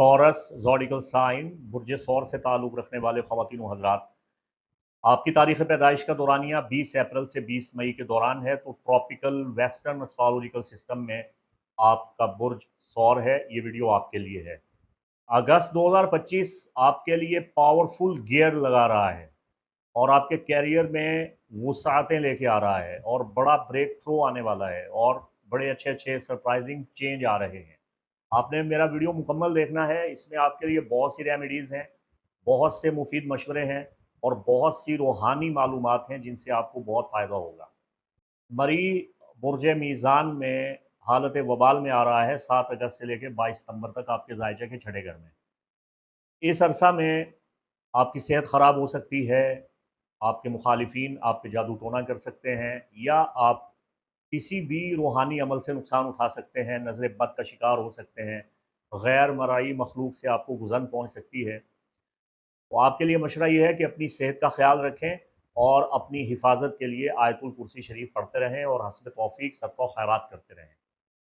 Taurus ज़ोडिकल sign बुर्ज सौर से ताल्लुक़ रखने वाले ख़वातीन व हज़रात, आपकी तारीख़ पैदाइश का दौरानिया 20 अप्रैल से 20 मई के दौरान है। तो ट्रॉपिकल वेस्टर्न एस्ट्रोलॉजिकल सिस्टम में आपका बुर्ज सौर है। ये वीडियो आपके लिए है। अगस्त 2025 आपके लिए पावरफुल गियर लगा रहा है और आपके कैरियर में वुसाअतें लेके आ रहा है और बड़ा ब्रेक थ्रू आने वाला है और बड़े अच्छे-अच्छे सरप्राइजिंग चेंज आ रहे हैं। आपने मेरा वीडियो मुकम्मल देखना है, इसमें आपके लिए बहुत सी रेमेडीज़ हैं, बहुत से मुफीद मशवरे हैं और बहुत सी रूहानी मालूमात हैं जिनसे आपको बहुत फ़ायदा होगा। मरी बुर्ज मीज़ान में हालत वबाल में आ रहा है 7 अगस्त से लेकर 22 सितंबर तक आपके ज़ायचे के छठे घर में। इस अरसा में आपकी सेहत ख़राब हो सकती है, आपके मुखालिफिन आप पे जादू टोना कर सकते हैं या आप किसी भी रूहानी अमल से नुकसान उठा सकते हैं, नज़र बद का शिकार हो सकते हैं, गैर मरई मखलूक से आपको गुज़न पहुँच सकती है। तो आपके लिए मशवरा ये है कि अपनी सेहत का ख़्याल रखें और अपनी हिफाजत के लिए आयतुल कुर्सी शरीफ पढ़ते रहें और हस्ब तौफ़ीक सदका खैरात करते रहें।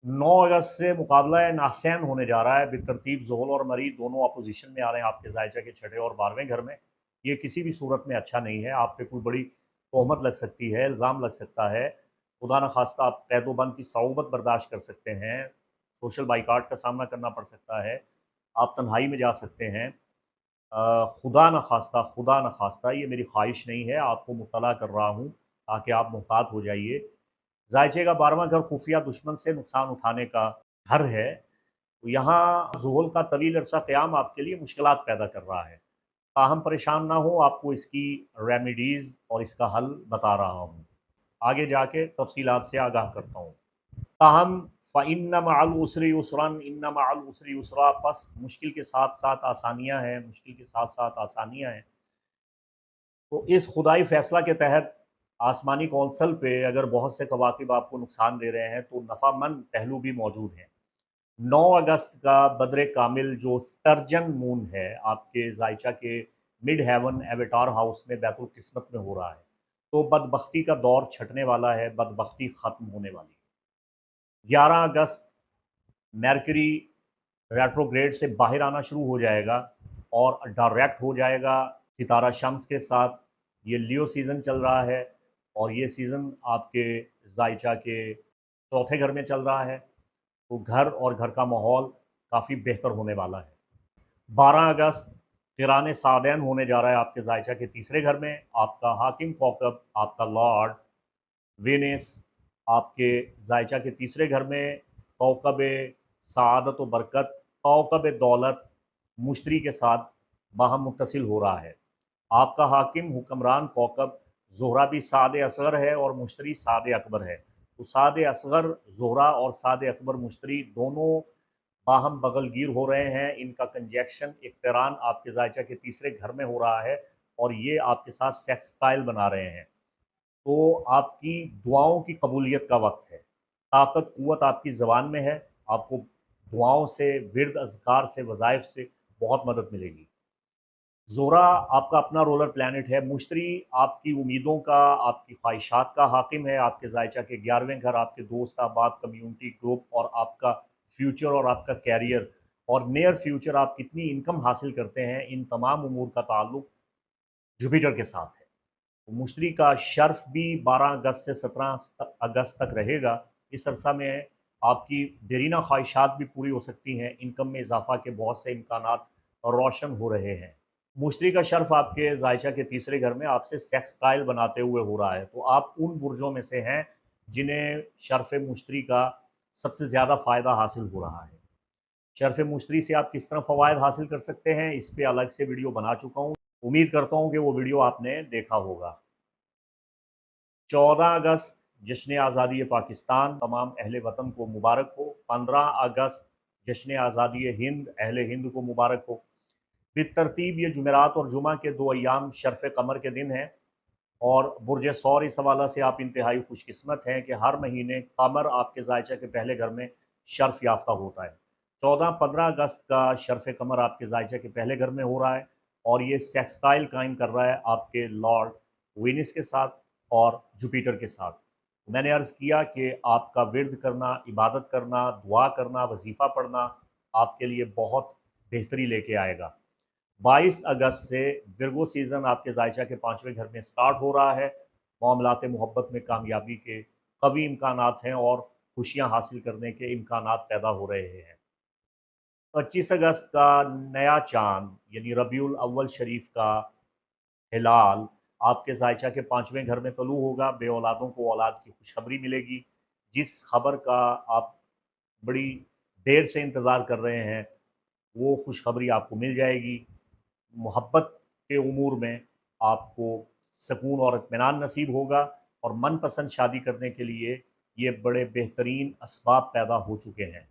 9 अगस्त से मुकाबला नासैन होने जा रहा है। बितरतीब ज़ोहल और मरी दोनों अपोजिशन में आ रहे हैं आपके ज़ायचा के छठे और 12वें घर में। ये किसी भी सूरत में अच्छा नहीं है। आप पे कोई बड़ी तोहमत लग सकती है, इल्ज़ाम लग सकता है। खुदा न खास्ता आप कैद-ओ-बंद की सऊबत बर्दाश्त कर सकते हैं। सोशल बाइकआउट का सामना करना पड़ सकता है। आप तन्हाई में जा सकते हैं। खुदा न खास्ता ये मेरी ख्वाहिश नहीं है, आपको मुत्तला कर रहा हूँ ताकि आप मुहतात हो जाइए। ज़ायचे का 12वां घर खुफिया दुश्मन से नुकसान उठाने का घर है। तो यहाँ ज़ुहल का तवील अरसा क़याम आपके लिए मुश्किलात पैदा कर रहा है। ताहम परेशान ना हो, आपको इसकी रेमेडीज़ और इसका हल बता रहा हूँ। आगे जाके तफ़सीलात से आगाह करता हूँ। ताहम फ़इन्न मअल उसरि युसरन इन्न मअल उसरि युसरा, बस मुश्किल के साथ-साथ आसानियाँ हैं, मुश्किल के साथ-साथ आसानियाँ हैं। तो इस खुदाई फ़ैसला के तहत आसमानी कौंसल पे अगर बहुत से कवाकिब आपको नुकसान दे रहे हैं, तो नफ़ामंद पहलू भी मौजूद हैं। 9 अगस्त का बद्र कामिल जो स्टर्जन मून है, आपके ज़ायचा के मिड हेवन एवाटार हाउस में बैतुल किस्मत में हो रहा है। तो बदबख्ती का दौर छँटने वाला है, बदबख्ती ख़त्म होने वाली है। 11 अगस्त मरकरी रेट्रोग्रेड से बाहर आना शुरू हो जाएगा और डायरेक्ट हो जाएगा सितारा शम्स के साथ। ये लियो सीज़न चल रहा है और ये सीज़न आपके ज़ायचा के चौथे घर में चल रहा है। तो घर और घर का माहौल काफ़ी बेहतर होने वाला है। 12 अगस्त क़िरान सादैन होने जा रहा है आपके ज़ायचा के तीसरे घर में। आपका हाकिम कौकब, आपका लॉर्ड वेनिस आपके ज़ायचा के तीसरे घर में कौकब सआदत व बरकत, कौकब दौलत, मुश्तरी के साथ बाहम मुत्तसिल हो रहा है। आपका हाकिम हुक्मरान कौकब ज़ोहरा भी साद असगर है और मुश्तरी साद अकबर है। तो साद असगर ज़ोहरा और साद अकबर मुश्तरी दोनों बाहम बगलगीर हो रहे हैं। इनका कंजैक्शन इक़्तिरान आपके ज़ायचा के तीसरे घर में हो रहा है और ये आपके साथ सेक्सटाइल बना रहे हैं। तो आपकी दुआओं की कबूलियत का वक्त है। ताकत क़ुव्वत आपकी ज़बान में है। आपको दुआओं से, विर्द अज़कार से, वज़ाइफ से बहुत मदद मिलेगी। ज़ोहरा आपका अपना रोलर प्लैनेट है। मुश्तरी आपकी उम्मीदों का, आपकी ख्वाहिशात का हाकिम है। आपके ज़ायचा के 11वें घर आपके दोस्त अहबाब, कम्युनिटी, ग्रुप और आपका फ्यूचर और आपका कैरियर और नियर फ्यूचर आप कितनी इनकम हासिल करते हैं, इन तमाम उमूर का ताल्लुक़ जुपिटर के साथ है। तो मुश्तरी का शर्फ़ भी 12 अगस्त से 17 अगस्त तक रहेगा। इस अरसा में आपकी देरीना ख्वाहिशात भी पूरी हो सकती हैं। इनकम में इज़ाफ़ा के बहुत से इम्कानात रोशन हो रहे हैं। मुश्तरी का शर्फ़ आपके ज़ायचा के तीसरे घर में आपसे सेक्सटाइल बनाते हुए हो रहा है। तो आप उन बुर्जों में से हैं जिन्हें शर्फ़ मुश्तरी का सबसे ज़्यादा फ़ायदा हासिल हो रहा है। शर्फ़ मुश्तरी से आप किस तरह फ़वाइद हासिल कर सकते हैं, इस पे अलग से वीडियो बना चुका हूँ। उम्मीद करता हूँ कि वो वीडियो आपने देखा होगा। 14 अगस्त जश्न आज़ादी पाकिस्तान तमाम अहले वतन को मुबारक हो। 15 अगस्त जश्न आज़ादी हिंद अहले हिंद को मुबारक हो। बितरतीब ये जुमेरात और जुमा के 2 अय्याम शर्फ़ कमर के दिन हैं और बुर्ज सौर इस हवाला से आप इंतहाई खुशकिस्मत हैं कि हर महीने कमर आपके ज़ायचा के पहले घर में शर्फ़ याफ्ता होता है। 14-15 अगस्त का शर्फ़ कमर आपके ज़ायचा के पहले घर में हो रहा है और ये सेक्सटाइल कायम कर रहा है आपके लॉर्ड वेनिस के साथ और जुपिटर के साथ। मैंने अर्ज़ किया कि आपका विर्द करना, इबादत करना, दुआ करना, वजीफ़ा पढ़ना आपके लिए बहुत बेहतरी लेके आएगा। 22 अगस्त से विर्गो सीज़न आपके जायचा के 5वें घर में स्टार्ट हो रहा है। मामलात मोहब्बत में कामयाबी के कवी इम्कानात हैं और खुशियाँ हासिल करने के इम्कानात पैदा हो रहे हैं। 25 अगस्त का नया चाँद यानी रबीउल अव्वल शरीफ का हिलाल आपके जायचा के 5वें घर में तलू होगा। बे औलादों को औलाद की खुशखबरी मिलेगी। जिस खबर का आप बड़ी देर से इंतज़ार कर रहे हैं, वो खुशखबरी आपको मिल जाएगी। मोहब्बत के उमूर में आपको सुकून और इत्मीनान नसीब होगा और मनपसंद शादी करने के लिए ये बड़े बेहतरीन असबाब पैदा हो चुके हैं।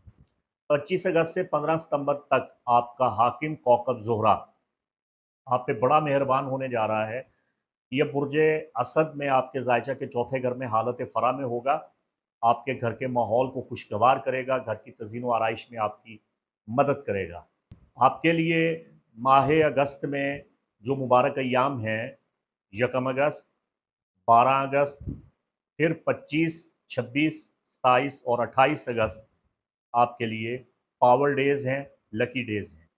25 अगस्त से 15 सितंबर तक आपका हाकिम कौकब ज़ोहरा आप पे बड़ा मेहरबान होने जा रहा है। ये बुर्ज असद में आपके जायचा के चौथे घर में हालत फ़रा में होगा। आपके घर के माहौल को खुशगवार करेगा, घर की तज़ीन व आराइश में आपकी मदद करेगा। आपके लिए माह अगस्त में जो मुबारक अय्याम हैं, यकम अगस्त, 12 अगस्त, फिर 25, 26, 27 और 28 अगस्त आपके लिए पावर डेज़ हैं, लकी डेज़ हैं।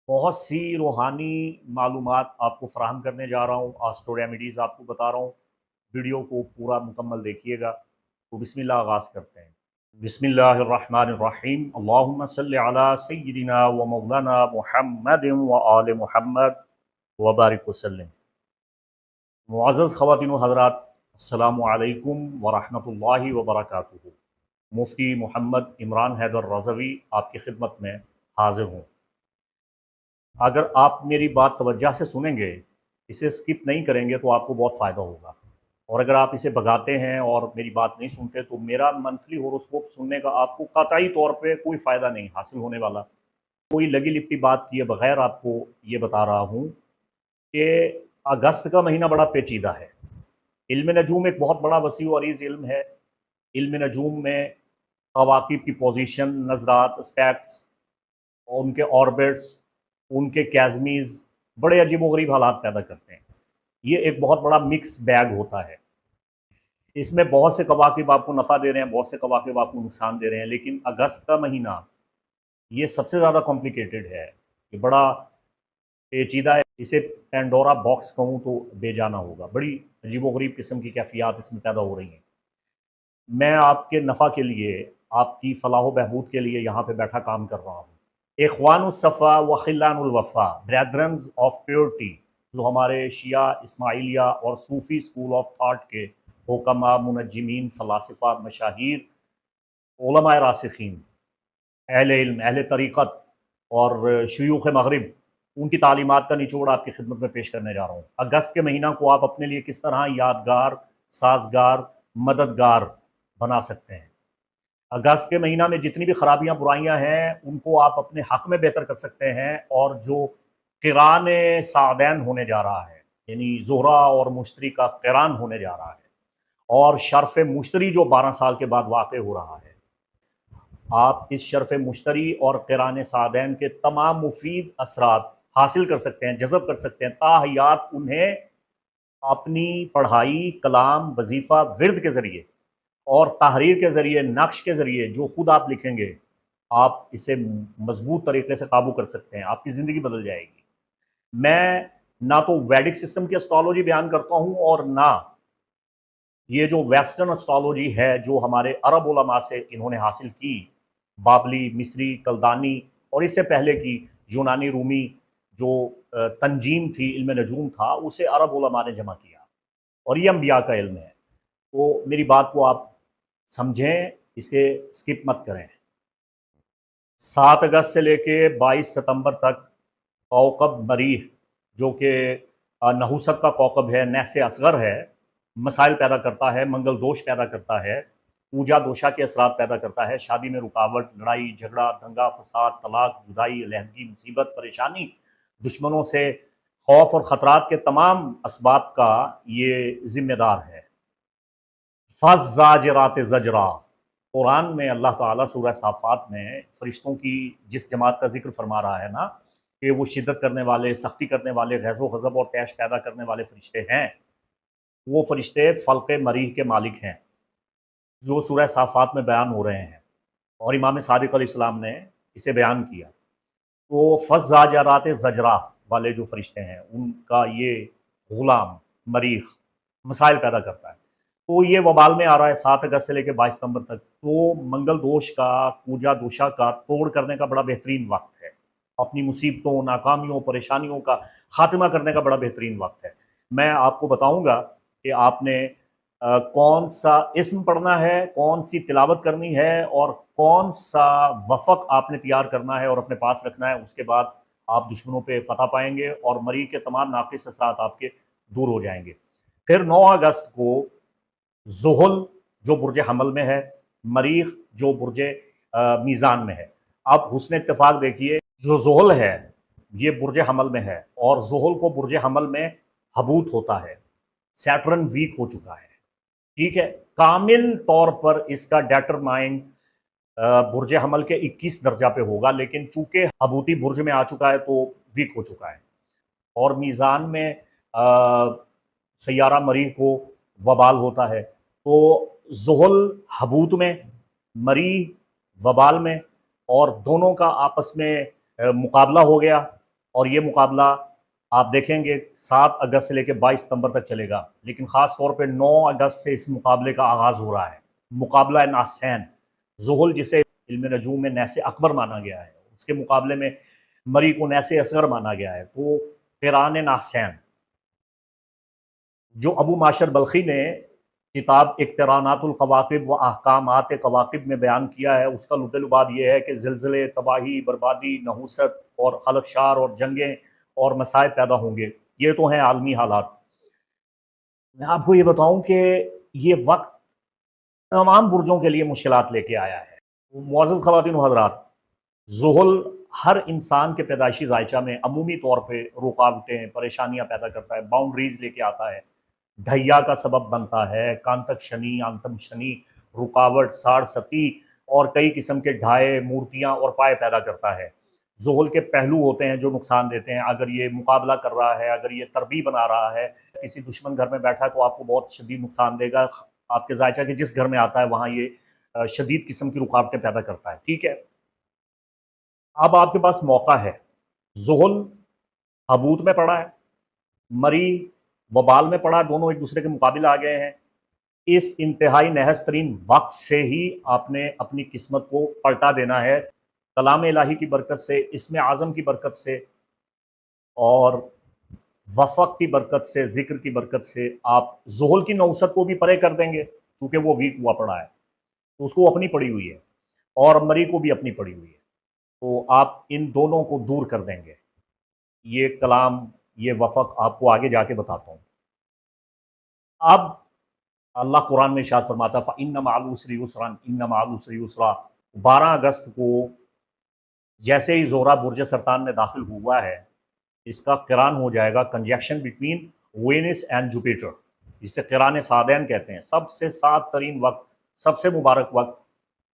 बहुत सी रूहानी मालूमात आपको फ़राहम करने जा रहा हूँ, एस्ट्रो रेमेडीज़ आपको बता रहा हूँ। वीडियो को पूरा मुकम्मल देखिएगा। तो बिस्मिल्लाह आगाज़ करते हैं। बिस्मिल्लाहिर्रहमानिर्रहीम। अल्लाहुम्मा सल्लि अला सय्यिदिना व मौलाना मुहम्मदिन व आले मुहम्मद व बारिक वसल्लम। मुअज़्ज़ज़ ख़वातीन व हज़रात, अस्सलामु अलैकुम व रहमतुल्लाहि व बरकातुहू। मुफ्ती मोहम्मद इमरान हैदर रज़वी आपकी खिदमत में हाज़िर हूँ। अगर आप मेरी बात तवज्जो से सुनेंगे, इसे स्किप नहीं करेंगे तो आपको बहुत फ़ायदा होगा। और अगर आप इसे भगाते हैं और मेरी बात नहीं सुनते तो मेरा मंथली हॉरोस्कोप सुनने का आपको कतई तौर पे कोई फ़ायदा नहीं हासिल होने वाला। कोई लगी लिपटी बात किए बगैर आपको ये बता रहा हूँ कि अगस्त का महीना बड़ा पेचीदा है। इल्म नजूम एक बहुत बड़ा वसी व अरीज़ इल्म है। इल्म नजूम में कवाकिब की पोजीशन, नज़रात, स्पेक्ट्स और उनके ऑर्बिट्स, उनके कैज़मीज़ बड़े अजीब-ओ-गरीब हालात पैदा करते हैं। ये एक बहुत बड़ा मिक्स बैग होता है। इसमें बहुत से कवाकिब आपको नफ़ा दे रहे हैं, बहुत से कवाकिब आपको नुकसान दे रहे हैं, लेकिन अगस्त का महीना ये सबसे ज़्यादा कॉम्प्लिकेटेड है। ये बड़ा पेचीदा है। इसे पेंडोरा बॉक्स कहूँ तो बेजाना होगा। बड़ी अजीब-ओ-गरीब किस्म की कैफ़ियत इसमें पैदा हो रही हैं। मैं आपके नफ़ा के लिए, आपकी फ़लाह व बहबूद के लिए यहाँ पे बैठा काम कर रहा हूँ। इख़वानुस सफ़ा व खिलानुल वफ़ा, ब्रदरन्स ऑफ प्योरिटी, जो हमारे शिया, इस्माइलिया और सूफ़ी स्कूल ऑफ थॉट के हुक्मा, मुनज्जिमीन, फ़लासिफ़ा, मशाहिर, उलमाए रासिखीन, अहले इल्म, अहले तरीक़त और शयूख़ मग़रिब, उनकी तालीमात का निचोड़ आपकी खिदमत में पेश करने जा रहा हूँ। अगस्त के महीना को आप अपने लिए किस तरह यादगार, साज़गार, मददगार बना सकते हैं। अगस्त के महीना में जितनी भी खराबियाँ बुराइयाँ हैं, उनको आप अपने हक़ में बेहतर कर सकते हैं। और जो क़िरान सादैन होने जा रहा है, यानी ज़ोहरा और मुश्तरी का क़िरान होने जा रहा है, और शर्फ़ मुश्तरी जो 12 साल के बाद वाक़ हो रहा है, आप इस शर्फ़ मुश्तरी और क़िरान सादैन के तमाम मुफ़ीद असरात हासिल कर सकते हैं, जज़ब कर सकते हैं। ताहयात उन्हें अपनी पढ़ाई, कलाम, वजीफ़ा, विर्द के ज़रिए और तहरीर के ज़रिए, नक्श के ज़रिए जो ख़ुद आप लिखेंगे, आप इसे मज़बूत तरीक़े से काबू कर सकते हैं। आपकी ज़िंदगी बदल जाएगी। मैं ना तो वैदिक सिस्टम की एस्ट्रोलॉजी बयान करता हूँ और ना ये जो वेस्टर्न एस्ट्रोलॉजी है, जो हमारे अरब उलमा से इन्होंने हासिल की, बाबली, मिस्री, कल्दानी और इससे पहले की यूनानी, रूमी जो तंजीम थी, इल्म नजूम था, उसे अरब उलमा ने जमा किया और ये अम्बिया का इल्म है। तो मेरी बात को आप समझें, इसे स्किप मत करें। 7 अगस्त से लेके 22 सितंबर तक कौकब मरीह, जो कि नहुसत का कौकब है, नहसे असगर है, मसाइल पैदा करता है, मंगल दोष पैदा करता है, पूजा दोषा के असरात पैदा करता है, शादी में रुकावट, लड़ाई झगड़ा, दंगा फसाद, तलाक, जुदाई, अलहदगी, मुसीबत, परेशानी, दुश्मनों से खौफ और ख़तरात के तमाम असबाब का ये ज़िम्मेदार है। फ़ज़्ज़ाजिरात ज़जरा, कुरान में अल्लाह ताला सूरह साफ़ात में फ़रिश्तों की जिस जमात का ज़िक्र फरमा रहा है ना, कि वो शिद्दत करने वाले, सख्ती करने वाले, ग़ैज़ो ग़ज़ब और तैश पैदा करने वाले फ़रिश्ते हैं, वो फ़रिश्ते फ़ल्क़े मरीह के मालिक हैं, जो सूरह साफ़ात में बयान हो रहे हैं और इमाम सादिक़ अलैहिस्सलाम ने इसे बयान किया। तो फ़ज़्ज़ाजरात ज़जरा वाले जो फरिश्ते हैं, उनका ये ग़ुलाम मरीख़ मसाइल पैदा करता है। तो ये वबाल में आ रहा है 7 अगस्त से लेके 22 सितंबर तक। तो मंगल दोष का, पूजा दोषा का तोड़ करने का बड़ा बेहतरीन वक़्त है। अपनी मुसीबतों, नाकामियों, परेशानियों का ख़ात्मा करने का बड़ा बेहतरीन वक़्त है। मैं आपको बताऊँगा कि आपने कौन-सा इस्म पढ़ना है, कौन-सी तिलावत करनी है और कौन-सा वफ़क़ आपने तैयार करना है और अपने पास रखना है। उसके बाद आप दुश्मनों पे फ़तह पाएँगे और मरीज़ के तमाम नाक़िस असरात आपके दूर हो जाएँगे। फिर 9 अगस्त को ज़ुहल जो बुर्ज हमल में है, मरीख़ जो बुर्ज मीज़ान में है। अब हुस्न इत्तेफ़ाक देखिए, जो ज़ुहल है, ये बुर्ज हमल में है और ज़ुहल को बुर्ज हमल में हबूत होता है। सैटर्न वीक हो चुका है, ठीक है? कामिल तौर पर इसका डिटरमाइन बुर्ज हमल के 21 दर्जा पे होगा, लेकिन चूँकि हबूती बुर्ज में आ चुका है, तो वीक हो चुका है। और मीज़ान में सैयारा मरीख़ को वबाल होता है। तो ज़ुहल हबूत में, मरीख़ वबाल में और दोनों का आपस में मुकाबला हो गया और ये मुकाबला आप देखेंगे 7 अगस्त से लेके 22 सितंबर तक चलेगा। लेकिन ख़ास तौर पे 9 अगस्त से इस मुकाबले का आगाज़ हो रहा है। मुकाबला नासैन, ज़ुहल जिसे इल्म नजूम में नैसे अकबर माना गया है, उसके मुकाबले में मरीख़ को नैसे असगर माना गया है। तो क़िरान नासैन, जो अबू माशर बल्खी ने किताब इक़्तिरानातुल कवाकिब व अहकामात कवाकिब में बयान किया है, उसका लुब-ए-लुबाब ये है कि ज़िलज़िले, तबाही, बर्बादी, नहूसत और खलफ़शार और जंगें और मसाइब पैदा होंगे। ये तो हैं आलमी हालात। मैं आपको ये बताऊँ कि ये वक़्त तमाम बुर्जों के लिए मुश्किलात लेके आया है। मुअज़्ज़ज़ ख़वातीन व हज़रात, ज़ुहल हर इंसान के पैदाइशी ज़ायचा में अमूमी तौर पे रुकावटें, परेशानियाँ पैदा करता है, बाउंड्रीज़ लेके आता है। ढैया का सबब बनता है, कांतक शनि, आंतम शनि, रुकावट, साड़ सती और कई किस्म के ढाए, मूर्तियाँ और पाए पैदा करता है। ज़ुहल के पहलू होते हैं जो नुकसान देते हैं। अगर ये मुकाबला कर रहा है, अगर ये तरबी बना रहा है, किसी दुश्मन घर में बैठा है तो आपको बहुत शदीद नुकसान देगा। आपके ज़ायचा के जिस घर में आता है वहाँ ये शदीद किस्म की रुकावटें पैदा करता है, ठीक है? अब आपके पास मौका है। ज़ुहल हबूत में पड़ा है, मरी वबाल में पड़ा है, दोनों एक दूसरे के मुकाबिल आ गए हैं। इस इंतहाई नहस तरीन वक्त से ही आपने अपनी किस्मत को पलटा देना है, कलाम इलाही की बरकत से, इसमें आज़म की बरकत से और वफ़क़ की बरकत से, ज़िक्र की बरकत से आप ज़ुहल की नौसत को भी परे कर देंगे, चूँकि वो वीक हुआ पड़ा है, तो उसको अपनी पड़ी हुई है और मरी को भी अपनी पड़ी हुई है। तो आप इन दोनों को दूर कर देंगे। ये कलाम, ये वफ़क़ आपको आगे जाके बताता हूँ। अब अल्लाह कुरान में इरशाद फरमाता है फ़इन्न मअल उसरि युस्रन, इन्न मअल उसरि युस्रा। 12 अगस्त को जैसे ही ज़ोहरा बुर्ज सरतान में दाखिल हुआ है, इसका क़िरान हो जाएगा, conjunction between Venice and Jupiter, जिसे क़िरान सादैन कहते हैं। सबसे साद तरीन वक़्त, सबसे मुबारक वक़्त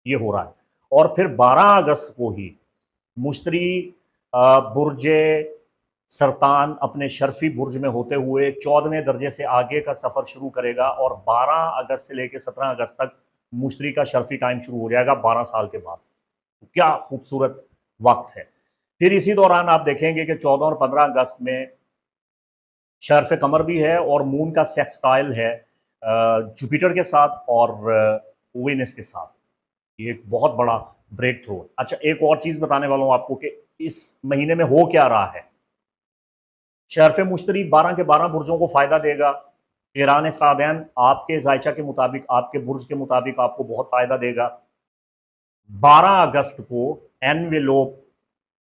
ये हो रहा है। और फिर 12 अगस्त को ही मुश्तरी बुर्ज सरतान अपने शर्फ़ी बुर्ज में होते हुए 14वें दर्जे से आगे का सफ़र शुरू करेगा और 12 अगस्त से लेकर 17 अगस्त तक मुश्तरी का शर्फ़ी टाइम शुरू हो जाएगा 12 साल के बाद। तो क्या खूबसूरत वक़्त है। फिर इसी दौरान आप देखेंगे कि 14 और 15 अगस्त में शर्फ़ कमर भी है और मून का सेक्सटाइल है जुपिटर के साथ और वीनस के साथ। ये एक बहुत बड़ा ब्रेक थ्रू है। अच्छा, एक और चीज़ बताने वाला हूँ आपको कि इस महीने में हो क्या रहा है। शर्फ़ मुश्तरी 12 के 12 बुर्जों को फ़ायदा देगा। क़िरान सादैन आपके ज़ायचा के मुताबिक, आपके बुर्ज के मुताबिक आपको बहुत फ़ायदा देगा। 12 अगस्त को एनवेलोप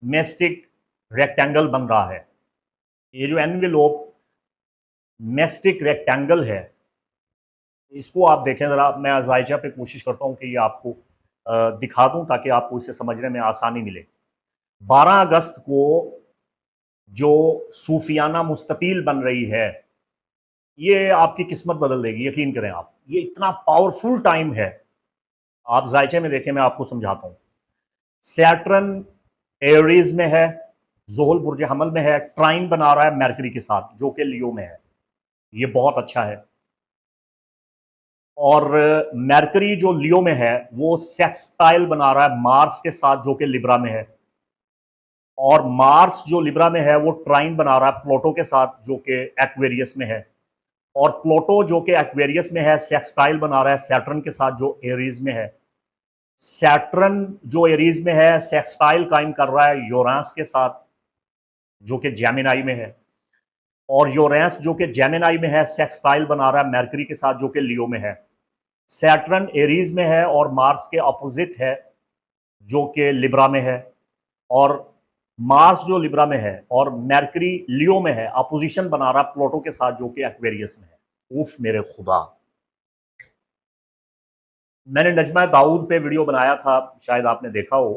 मेस्टिक रेक्टेंगल बन रहा है। ये जो एनवेलोप मेस्टिक रेक्टेंगल है, इसको आप देखें ज़रा। मैं ज़ायचा पे कोशिश करता हूँ कि ये आपको दिखा दूँ ताकि आपको इसे समझने में आसानी मिले। 12 अगस्त को जो सूफियाना मुस्ततील बन रही है, ये आपकी किस्मत बदल देगी, यकीन करें आप। ये इतना पावरफुल टाइम है। आप ज़ायचे में देखें, मैं आपको समझाता हूँ। सैटर्न एरीज में है, ज़ुहल बुर्ज हमल में है, ट्राइन बना रहा है मरकरी के साथ जो कि लियो में है। ये बहुत अच्छा है। और मरकरी जो लियो में है वो सेक्सटाइल बना रहा है मार्स के साथ जो कि लिब्रा में है। और मार्स जो लिब्रा में है वो ट्राइन बना रहा है प्लूटो के साथ जो कि एक्वेरियस में है, और प्लूटो जो कि एक्वेरियस में है सेक्सटाइल बना रहा है सैटर्न के साथ जो एरीज में है। सैटर्न जो एरीज में है सेक्सटाइल कायम कर रहा है यूरेनस के साथ जो कि जेमिनाई में है, और यूरेनस जो कि जेमिनाई में है सेक्सटाइल बना रहा है मरकरी के साथ जो कि लियो में है। सैटर्न एरीज में है और मार्स के अपोजिट है जो कि लिब्रा में है, और मार्स जो लिब्रा में है और मरकरी लियो में है, अपोजिशन बना रहा है प्लूटो के साथ जो कि एक्वेरियस में है। उफ मेरे खुदा, मैंने नजमा दाऊद पे वीडियो बनाया था, शायद आपने देखा हो।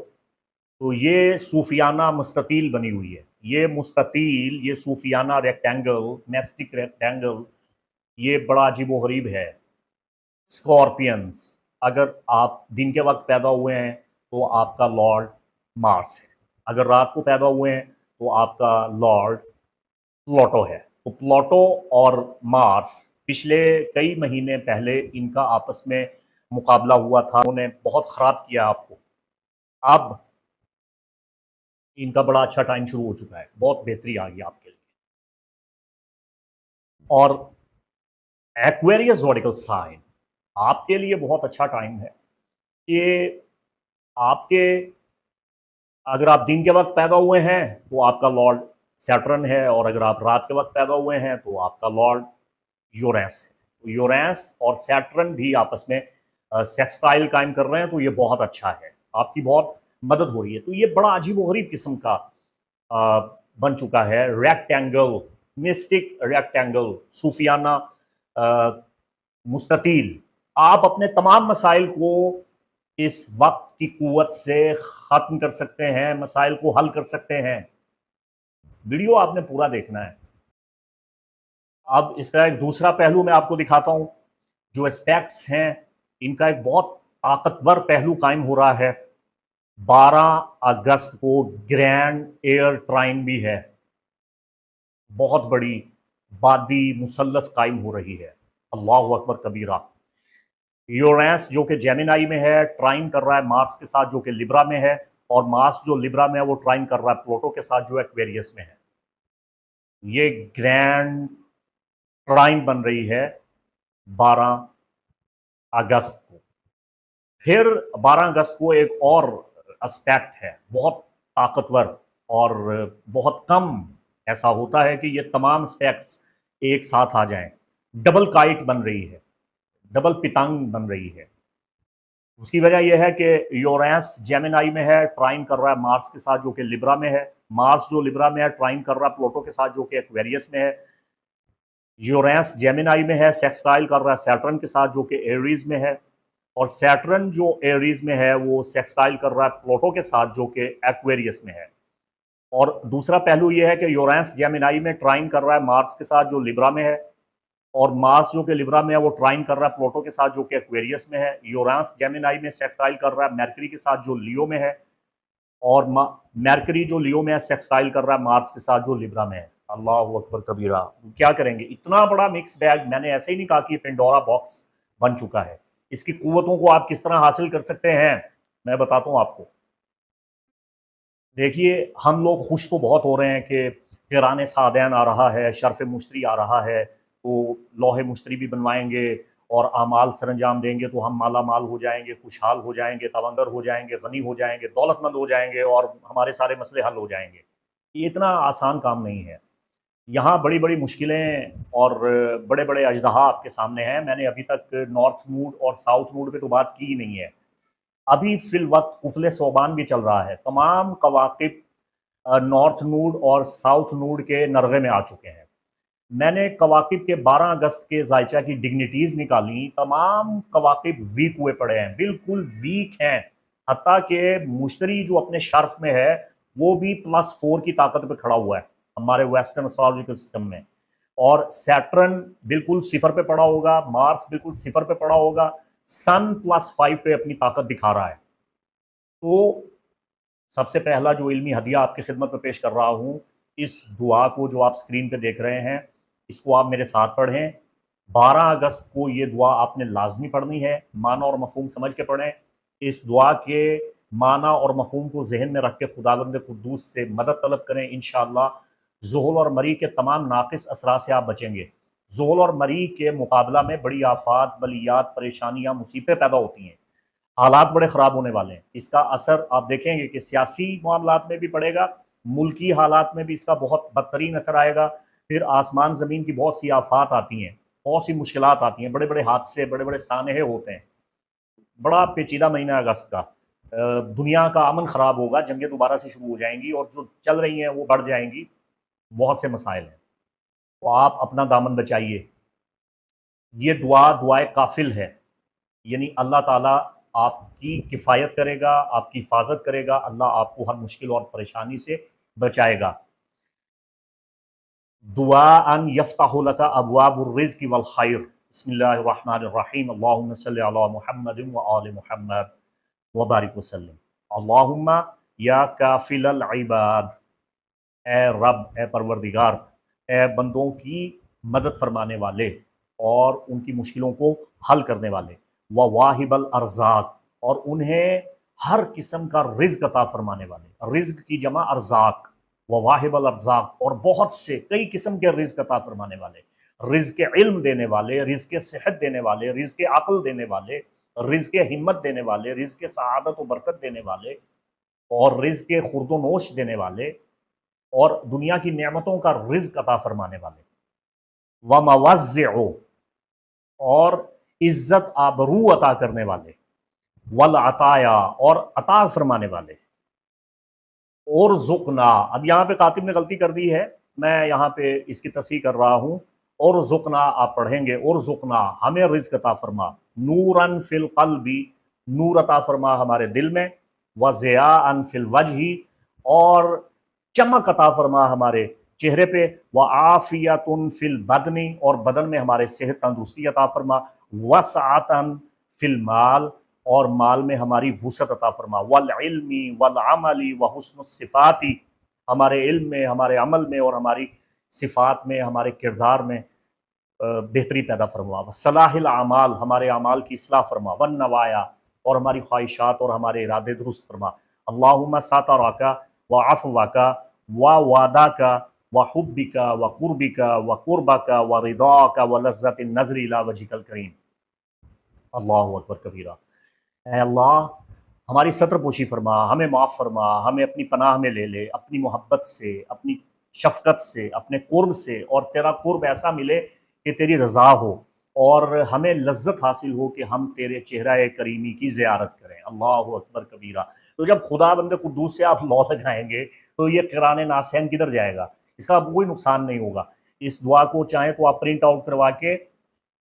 तो ये सूफियाना मुस्ततील बनी हुई है, ये मुस्ततील, ये सूफियाना रेक्टेंगल, नेस्टिक रेक्टेंगल, ये बड़ा अजीबोगरीब है। स्कॉर्पियंस, अगर आप दिन के वक्त पैदा हुए हैं तो आपका लॉर्ड मार्स है, अगर रात को पैदा हुए हैं तो आपका लॉर्ड प्लूटो है। तो प्लूटो और मार्स पिछले कई महीने पहले इनका आपस में मुकाबला हुआ था, उन्होंने बहुत ख़राब किया आपको। अब इनका बड़ा अच्छा टाइम शुरू हो चुका है, बहुत बेहतरी आ गई आपके लिए। और एक्वेरियस ज़ोडिकल साइन आपके लिए बहुत अच्छा टाइम है कि आपके, अगर आप दिन के वक्त पैदा हुए हैं तो आपका लॉर्ड सैटर्न है, और अगर आप रात के वक्त पैदा हुए हैं तो आपका लॉर्ड यूरेनस है। तो यूरेनस और सैटर्न भी आपस में सेक्सटाइल कायम कर रहे हैं, तो ये बहुत अच्छा है, आपकी बहुत मदद हो रही है। तो ये बड़ा अजीब व गरीब किस्म का बन चुका है रेक्टेंगल, मिस्टिक रेक्टेंगल, सूफियाना मुस्ततील। आप अपने तमाम मसाइल को इस वक्त की कुव्वत से ख़त्म कर सकते हैं, मसाइल को हल कर सकते हैं। वीडियो आपने पूरा देखना है। अब इसका एक दूसरा पहलू मैं आपको दिखाता हूं, जो एस्पेक्ट्स हैं इनका एक बहुत ताकतवर पहलू कायम हो रहा है। 12 अगस्त को ग्रैंड एयर ट्राइन भी है, बहुत बड़ी बादी मुसल्लस कायम हो रही है। अल्लाह अकबर कबीरा। यूरेनस जो कि जेमिनाई में है ट्राइन कर रहा है मार्स के साथ जो कि लिब्रा में है, और मार्स जो लिब्रा में है वो ट्राइन कर रहा है प्लूटो के साथ जो एक्वेरियस में है। ये ग्रैंड ट्राइन बन रही है 12 अगस्त को। फिर 12 अगस्त को एक और एस्पेक्ट है बहुत ताकतवर, और बहुत कम ऐसा होता है कि ये तमाम एस्पेक्ट्स एक साथ आ जाएं। डबल काइट बन रही है, डबल पितंग बन रही है। उसकी वजह यह है कि यूरेनस जेमिनाई में है ट्राइन कर रहा है मार्स के साथ जो कि लिब्रा में है, मार्स जो लिब्रा में है ट्राइन कर रहा है प्लूटो के साथ जो कि एक्वेरियस में है। यूरेनस जेमिनाई में है सेक्सटाइल कर रहा है सैटर्न के साथ जो कि एरीज में है, और सैटर्न जो एरीज में है वो सेक्सटाइल कर रहा है प्लूटो के साथ जो कि एक्वेरियस में है। और दूसरा पहलू यह है कि यूरेनस जेमिनाई में ट्राइन कर रहा है मार्स के साथ जो लिब्रा में है, और मार्स जो कि लिब्रा में है वो ट्राइन कर रहा है प्लूटो के साथ जो कि एक्वेरियस में है। यूरेनस जेमिनाई में सेक्सटाइल कर रहा है मरकरी के साथ जो लियो में है, और मरकरी जो लियो में है सेक्सटाइल कर रहा है मार्स के साथ जो लिब्रा में है। अल्लाह अकबर कबीरा, क्या करेंगे, इतना बड़ा मिक्स बैग। मैंने ऐसे ही नहीं कहा कि पेंडोरा बॉक्स बन चुका है। इसकी कुव्वतों को आप किस तरह हासिल कर सकते हैं मैं बताता हूँ आपको। देखिए, हम लोग खुश तो बहुत हो रहे हैं कि क़िरान सादैन आ रहा है, शर्फ़ मुश्तरी आ रहा है, तो लौहे मुश्तरी भी बनवाएंगे और आमाल सरंजाम देंगे तो हम माला माल हो जाएंगे, खुशहाल हो जाएंगे, तवंगर हो जाएंगे, गनी हो जाएंगे, दौलतमंद हो जाएंगे, और हमारे सारे मसले हल हो जाएंगे। ये इतना आसान काम नहीं है। यहाँ बड़ी बड़ी मुश्किलें और बड़े बड़े अजदहा आपके सामने हैं। मैंने अभी तक नॉर्थ नूड और साउथ नूड पे तो बात की ही नहीं है। अभी फिल वक्त कुफले सोबान भी चल रहा है, तमाम कवाकिब नॉर्थ नूड और साउथ नूड के नरगे में आ चुके हैं। मैंने कवाकिब के 12 अगस्त के जायचा की डिग्निटीज़ निकाली, तमाम कवाकिब वीक हुए पड़े हैं, बिल्कुल वीक हैं। हत्ता कि मुश्तरी जो अपने शर्फ में है वो भी +4 की ताकत पे खड़ा हुआ है हमारे वेस्टर्न एस्ट्रोलॉजिकल सिस्टम में, और सैटर्न बिल्कुल सिफर पे पड़ा होगा, मार्स बिल्कुल सिफर पे पड़ा होगा, सन +5 पे अपनी ताकत दिखा रहा है। तो सबसे पहला जो इल्मी हदिया आपकी खिदमत में पेश कर रहा हूँ, इस दुआ को जो आप स्क्रीन पे देख रहे हैं इसको आप मेरे साथ पढ़ें। 12 अगस्त को ये दुआ आपने लाजमी पढ़नी है, माना और मफहूम समझ के पढ़ें। इस दुआ के माना और मफहूम को जहन में रख के खुदावंद कुद्दूस से मदद तलब करें। इंशाअल्लाह ज़ुहुल और मरी के तमाम नाक़िस असरा से आप बचेंगे। ज़ुहुल और मरी के मुकाबला में बड़ी आफात, बलियात, परेशानियाँ, मुसीबतें पैदा होती हैं। हालात बड़े ख़राब होने वाले हैं। इसका असर आप देखेंगे कि सियासी मामलात में भी पड़ेगा, मुल्की हालात में भी इसका बहुत बदतरीन असर आएगा। फिर आसमान ज़मीन की बहुत सी आफात आती हैं, बहुत सी मुश्किलात आती हैं, बड़े बड़े हादसे, बड़े बड़े सानहे होते हैं। बड़ा पेचीदा महीना है अगस्त का। दुनिया का अमन ख़राब होगा, जंगें दोबारा से शुरू हो जाएंगी और जो चल रही हैं वो बढ़ जाएंगी। बहुत से मसाइल हैं, तो आप अपना दामन बचाइए। ये दुआए काफिल है, यानी अल्लाह ताला आपकी किफ़ायत करेगा, आपकी हिफाजत करेगा, अल्लाह आपको हर मुश्किल और परेशानी से बचाएगा। दुआ अन यफ्ताहु लका अबवाबुर रिज़्क़ि वल खैर। बिस्मिल्लाहिर रहमानिर रहीम। अल्लाहुम्मा सल्लि अला मुहम्मदिन व आलि मुहम्मद व बारिक वसल्लम। अल्लाहुम्मा या काफ़िलल इबाद, ए रब, ए परवरदिगार, ए बंदों की मदद फरमाने वाले और उनकी मुश्किलों को हल करने वाले, व वाहिबल अरज़ाक, और उन्हें हर किस्म का रिज़्क़ अता फरमाने वाले। रिज़्क़ की जमा अरज़ाक, व वाहिबल अरज़ाक, और बहुत से कई किस्म के रिज़्क़ अता फरमाने वाले, रिज़्क़ इल्म देने वाले, रिज़्क़ सेहत देने वाले, रिज़्क़ अक़ल देने वाले, रिज़्क़ हिम्मत देने वाले, रिज़्क़ सआदत व बरकत देने वाले, और रिज़्क़ खुर्दोनोश देने वाले, और दुनिया की नेमतों का रिज़्क़ अता फरमाने वाले, व मवज़्ज़िउ, और इज़्ज़त आबरू अता करने वाले, वल अताया, और अता फरमाने वाले, और ज़ुक़ना। अब यहाँ पे कातिब ने गलती कर दी है, मैं यहाँ पे इसकी तस्हीह कर रहा हूँ। और ज़ुक़ना आप पढ़ेंगे, और ज़ुक़ना, हमें रिज़्क़ अता फरमा, नूरन फ़िल क़ल्बी, नूर अता फरमा हमारे दिल में, व ज़ियाअन फ़िल वजही, और चमक अता फरमा हमारे चेहरे पे, व आफ़ियतुन फ़िल बदनी, और बदन में हमारे सेहत तंदुरुस्ती अता फरमा, वसअतन फ़िल माल, और माल में हमारी वुसअत अता फरमा, वल इल्मी वल अमली व हुस्नुस सिफ़ाती, हमारे इल्म में, हमारे अमल में, और हमारी सिफ़ात में, हमारे किरदार में बेहतरी पैदा फरमा, व सलाहिल आमाल, हमारे अमाल की इस्लाह फरमा, वन नवाया, और हमारी ख्वाहिशात और हमारे इरादे दुरुस्त फरमा। अल्लाहुम्मा सातराका व अफ़वाका व वादाका व हुब्बिका व कुर्बिका व कुर्बका व रिदाका व लज़्ज़तिन नज़री इला वजहिकल करीम। अल्लाहु अकबर कबीरा। ऐ अल्लाह, हमारी सत्र पोशी फरमा, हमें माफ़ फरमा, हमें अपनी पनाह में ले ले, अपनी मोहब्बत से, अपनी शफ़क़त से, अपने कुर्ब से, और तेरा कुर्ब ऐसा मिले कि तेरी रज़ा हो, और हमें लज़्ज़त हासिल हो कि हम तेरे चेहरा करीमी की ज़ियारत करें। अल्लाहु अकबर कबीरा। तो जब खुदा बंदे कुद्दूस से आप लौ लगाएंगे तो ये क़िरान नासैन किधर जाएगा? इसका कोई नुकसान नहीं होगा। इस दुआ को चाहें तो आप प्रिंट आउट करवा के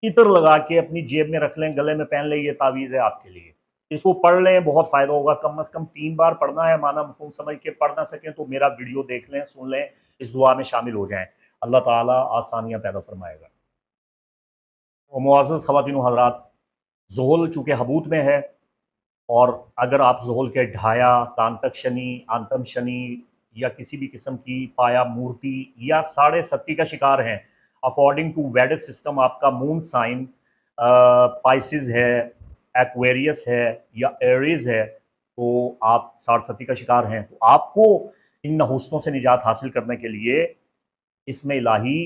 इत्र लगा के अपनी जेब में रख लें, गले में पहन लें, ये तावीज़ है आपके लिए। इसको पढ़ लें, बहुत फ़ायदा होगा। कम से कम 3 बार पढ़ना है, माना मफ़हूम समझ के। पढ़ ना सकें तो मेरा वीडियो देख लें, सुन लें, इस दुआ में शामिल हो जाएँ। अल्लाह ताला आसानियाँ पैदा फ़रमाएगा। तो मुअज़्ज़ज़ ख़वातीन व हज़रात, ज़ुहुल चूँकि हबूत में है, और अगर आप ज़ुहुल के ढाया, तांतक शनि, आंतम शनि, या किसी भी किस्म की पाया मूर्ति या साढ़े सत्ती का शिकार हैं, अकॉर्डिंग टू वैदिक सिस्टम आपका मून साइन पाइसिस है, एक्वेरियस है, या एरीज है, तो आप साढ़े सत्ती का शिकार हैं। तो आपको इन नहुसनों से निजात हासिल करने के लिए इसमें इलाही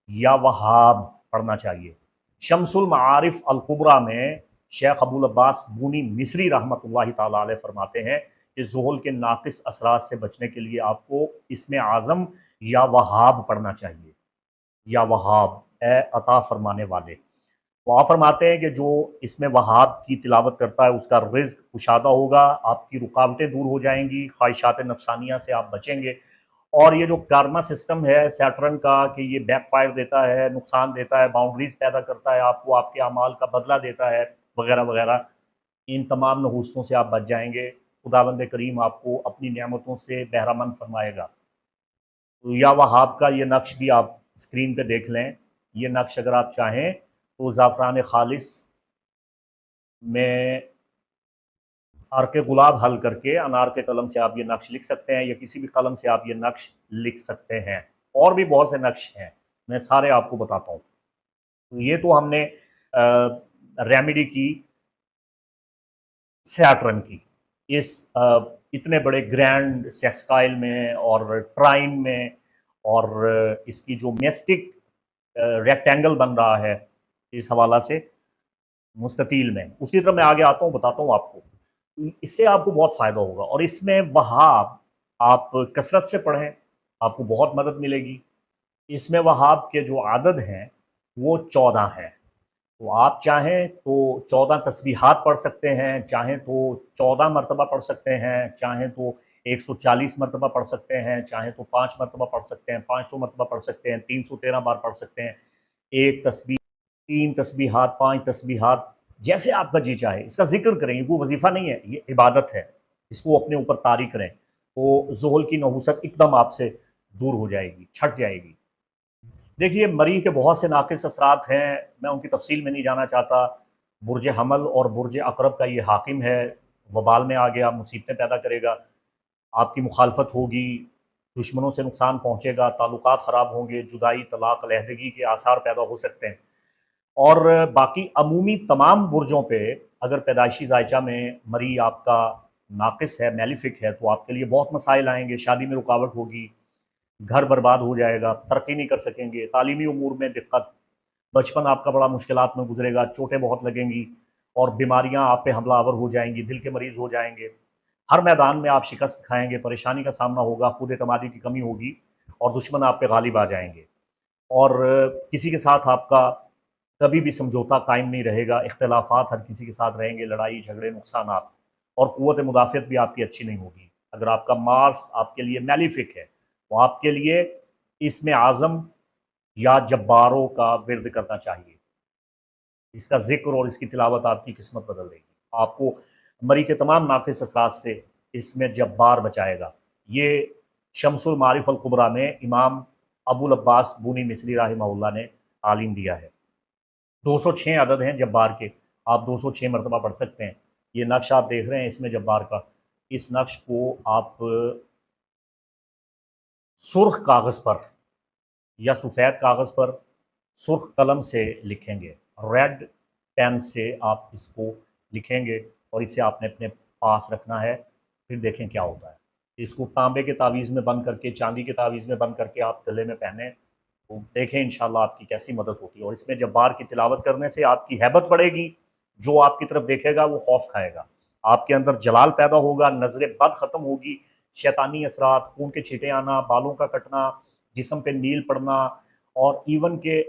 या वहाब पढ़ना चाहिए। शम्सुल मारिफ अल कुबरा में शेख अबुल अब्बास बूनी मिस्री रहमतुल्लाहि ताला अलैह फरमाते हैं कि ज़ुहुल के नाक़िस असरात से बचने के लिए आपको इसमें आज़म या वहाब पढ़ना चाहिए। या वहाब, ए अता फरमाने वाले। तो आप फरमाते हैं कि जो इसमें वहाब की तिलावत करता है उसका रिज़्क़ कुशादा होगा, आपकी रुकावटें दूर हो जाएंगी, ख्वाहिशात नफ्सानिया से आप बचेंगे। और ये जो कार्मा सिस्टम है सैटर्न का, कि ये बैकफायर देता है, नुकसान देता है, बाउंड्रीज पैदा करता है, आपको आपके अमाल का बदला देता है, वगैरह वगैरह, इन तमाम नहूसतों से आप बच जाएंगे। खुदावंद करीम आपको अपनी नेमतों से बहरामंद फरमाएगा। तो या वहाब का ये नक्श भी आप स्क्रीन पे देख लें। ये नक्श अगर आप चाहें तो ज़ाफ़रान खालिस में अर्क गुलाब हल करके अनार के कलम से आप ये नक्श लिख सकते हैं, या किसी भी कलम से आप ये नक्श लिख सकते हैं। और भी बहुत से नक्श हैं, मैं सारे आपको बताता हूँ। तो ये तो हमने रेमेडी की सैटर्न की। इस इतने बड़े ग्रैंड सेक्सटाइल में और ट्राइन में, और इसकी जो मेस्टिक रेक्टेंगल बन रहा है इस हवाला से मुस्ततील में, उसकी तरफ मैं आगे आता हूँ, बताता हूँ आपको। इससे आपको बहुत फ़ायदा होगा, और इसमें वहाब आप कसरत से पढ़ें, आपको बहुत मदद मिलेगी। इसमें वहाब के जो आदद हैं वो 14 हैं। तो आप चाहें तो 14 तस्बीहात पढ़ सकते हैं, चाहें तो 14 मरतबा पढ़ सकते हैं, चाहें तो 140 मरतबा पढ़ सकते हैं, चाहें तो 5 मरतबा पढ़ सकते हैं, 500 मरतबा पढ़ सकते हैं, 313 बार पढ़ सकते हैं। एक तस्बीह, 3 तस्बीहात, 5 तस्बीहात, जैसे आपका जी चाहे इसका जिक्र करें। वो वजीफ़ा नहीं है, ये इबादत है। इसको अपने ऊपर तारी करें तो ज़ुहल की नहूसत एकदम आपसे दूर हो जाएगी, छट जाएगी। देखिए, मरी के बहुत से नाक़िस असरात हैं, मैं उनकी तफसील में नहीं जाना चाहता। बुर्ज हमल और बुर्ज अकरब का ये हाकिम है, वबाल में आ गया, मुसीबतें पैदा करेगा, आपकी मुखालफत होगी, दुश्मनों से नुकसान पहुँचेगा, ताल्लुकात ख़राब होंगे, जुदाई, तलाक, अलहदगी के आसार पैदा हो सकते हैं। और बाकी अमूमी तमाम बुर्जों पे अगर पैदाइशी जायचा में मरी आपका नाक़िस है, मेलिफिक है, तो आपके लिए बहुत मसाइल आएँगे। शादी में रुकावट होगी, घर बर्बाद हो जाएगा, तरक्की नहीं कर सकेंगे, तालीमी उमूर में दिक्कत, बचपन आपका बड़ा मुश्किलात में गुजरेगा, चोटें बहुत लगेंगी, और बीमारियां आप पे हमलावर हो जाएंगी, दिल के मरीज़ हो जाएंगे। हर मैदान में आप शिकस्त खाएंगे, परेशानी का सामना होगा, खुद एतमादी की कमी होगी, और दुश्मन आप पे गालिब आ जाएंगे। और किसी के साथ आपका कभी भी समझौता कायम नहीं रहेगा, इख्तलाफात हर किसी के साथ रहेंगे, लड़ाई झगड़े, नुकसानात, और क़ुव्वत मुदाफ़ियत भी आपकी अच्छी नहीं होगी। अगर आपका मार्स आपके लिए मेलिफिक है तो आपके लिए इसमें आज़म या जब्बारों का विर्द करना चाहिए। इसका ज़िक्र और इसकी तिलावत आपकी किस्मत बदल देगी। आपको मरी के तमाम नाक़िस असरात से इसमें जब्बार बचाएगा। ये शम्सुल मारिफ़ अल कुबरा में इमाम अबुल अब्बास बूनी मिस्री राहिमहुल्लाह ने तालीम दिया है। 206 अदद हैं जब्बार के, आप 206 मरतबा पढ़ सकते हैं। ये नक्श आप देख रहे हैं इसमें जब्बार का, इस नक्श को आप सुर्ख कागज़ पर या सफ़ेद कागज़ पर सुर्ख कलम से लिखेंगे, रेड पेन से आप इसको लिखेंगे, और इसे आपने अपने पास रखना है। फिर देखें क्या होता है। इसको तांबे के तावीज़ में बंद करके, चांदी के तावीज़ में बंद करके आप गले में पहने, तो देखें इंशाल्लाह आपकी कैसी मदद होती है। और इसमें जब्बार की तिलावत करने से आपकी हैबत बढ़ेगी, जो आपकी तरफ देखेगा वो खौफ खाएगा, आपके अंदर जलाल पैदा होगा, नज़र बद ख़त्म होगी, शैतानी असरात, खून के छींटे आना, बालों का कटना, जिस्म पे नील पड़ना, और इवन के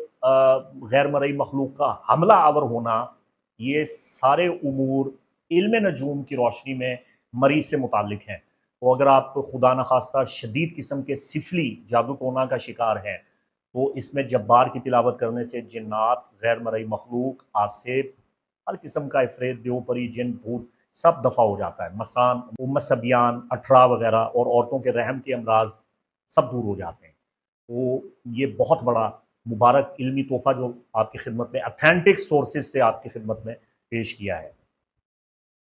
गैर मरई मखलूक का हमला आवर होना, ये सारे उमूर इल्म नजूम की रोशनी में मरीज़ से मुताल्लिक हैं। तो अगर आप खुदा न खास्ता शदीद किस्म के सिफली जादू टोना का शिकार हैं, तो इसमें जब्बार की तिलावत करने से जिन्नात, गैर मरई मखलूक, आसेब, हर किस्म का इफरेत, देवपरी, जिन, भूत सब दफ़ा हो जाता है। मसान, उम्मत सबियान, अठरा वगैरह, और औरतों के रहम के अमराज सब दूर हो जाते हैं। तो ये बहुत बड़ा मुबारक इल्मी तोहफ़ा जो आपकी खिदमत में अथेंटिक सोर्सेज से आपकी खिदमत में पेश किया है।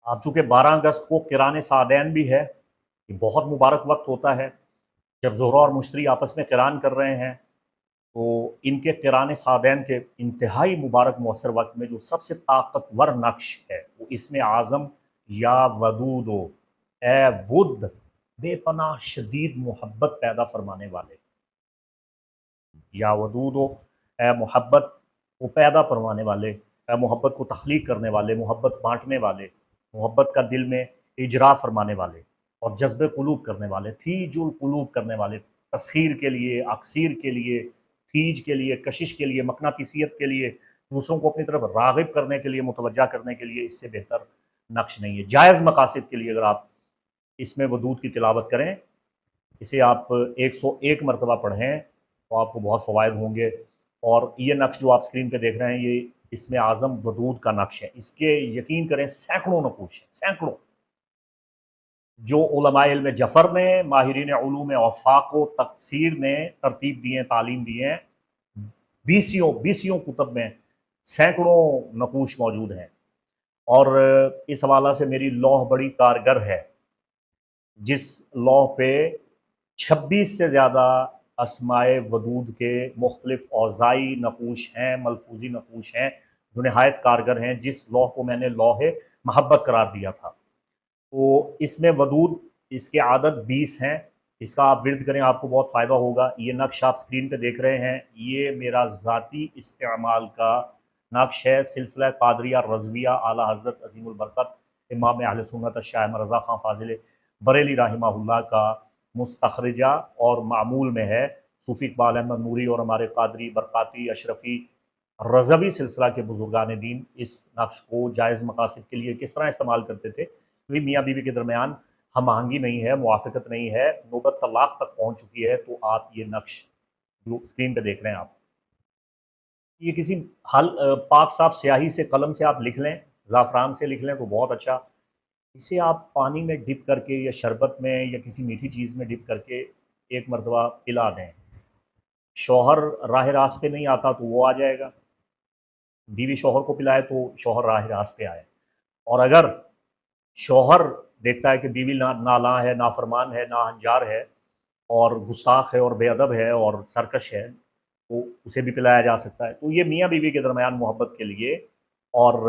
अब चूँकि 12 अगस्त को किरान सादैन भी है, ये बहुत मुबारक वक्त होता है जब ज़ोहरा और मुश्तरी आपस में किरान कर रहे हैं। तो इनके किरान सादैन के इंतहाई मुबारक मौसर वक्त में जो सबसे ताकतवर नक्श है वो इसमें आज़म या वदूदो, ए वुद, बेपनाह शदीद मोहब्बत पैदा फरमाने वाले, या वदूदो, ए मोहब्बत को पैदा फरमाने वाले, ए मोहब्बत को तख्लीक करने वाले, मोहब्बत बांटने वाले, मोहब्बत का दिल में इजरा फरमाने वाले, और जज्ब कुलूब करने वाले, थीजुल कुलूब करने वाले, तस्खीर के लिए, अक्सीर के लिए, थीज के लिए, कशिश के लिए, मकनातीसियत के लिए, दूसरों को अपनी तरफ राग़िब करने के लिए, मुतवज्जा करने के लिए, इससे बेहतर नक्श नहीं है। जायज़ मकासद के लिए अगर आप इसमें वदूद की तिलावत करें, इसे आप 101 मरतबा पढ़ें, तो आपको बहुत फ़वाइद होंगे। और ये नक्श जो आप स्क्रीन पे देख रहे हैं, ये इसमें आज़म वदूद का नक्श है। इसके यकीन करें सैकड़ों नकूश हैं, सैकड़ों, जो उलमाए इल्म जफ़र ने, माहिरीन उलूम औफ़ाक़ व तक़सीर ने तरतीब दी हैं, तालीम दी हैं। बीसियों कुतब में सैकड़ों नकूश मौजूद हैं, और इस हवाला से मेरी लौह बड़ी कारगर है, जिस लौह पे 26 से ज़्यादा अस्माए वदूद के मुख्तलिफ़ औज़ाई नकूश हैं, मलफूज़ी नकूश हैं, जो नहायत कारगर हैं, जिस लौह को मैंने लौहे महब्बत करार दिया था। तो इसमें वदूद इसके आदत 20 हैं। इसका आप विर्द करें, आपको बहुत फ़ायदा होगा। ये नक्श आप स्क्रीन पे देख रहे हैं, ये मेरा ज़ाती इस्तेमाल का नक्श है। सिलसिला कादरिया रज़विया आला हज़रत अज़ीमुल बरकत इमाम अहले सुन्नत शाह अहमद रज़ा ख़ान फ़ाज़िल बरेली रहमहुल्लाह का मुस्तखरजा और मामूल में है। सूफ़ी इक़बाल अहमद नूरी और हमारे कादरी बरक़ाती अशरफ़ी रज़वी सिलसिला के बुज़ुर्गान दीन इस नक्श को जायज़ मकासद के लिए किस तरह इस्तेमाल करते थे। क्योंकि मियाँ बीवी के दरमियान हम आहंगी नहीं है, मुआफ़क़त नहीं है, नौबत तलाक़ तक पहुँच चुकी है, तो आप ये नक्श जो स्क्रीन पे देख रहे हैं आप, ये किसी पाक साफ़ स्याही से कलम से आप लिख लें, ज़ाफ़रान से लिख लें तो बहुत अच्छा। इसे आप पानी में डिप करके या शरबत में या किसी मीठी चीज़ में डिप करके एक मरतबा पिला दें। शौहर राह रास्त पे नहीं आता तो वो आ जाएगा, बीवी शौहर को पिलाए तो शौहर राह रास्त पे आए। और अगर शौहर देखता है कि बीवी नालां है, नाफरमान है, नाहंजार है और गुस्ताख है और बेअदब है और सरकश है, तो उसे भी पिलाया जा सकता है। तो ये मियाँ बीवी के दरमियान मोहब्बत के लिए और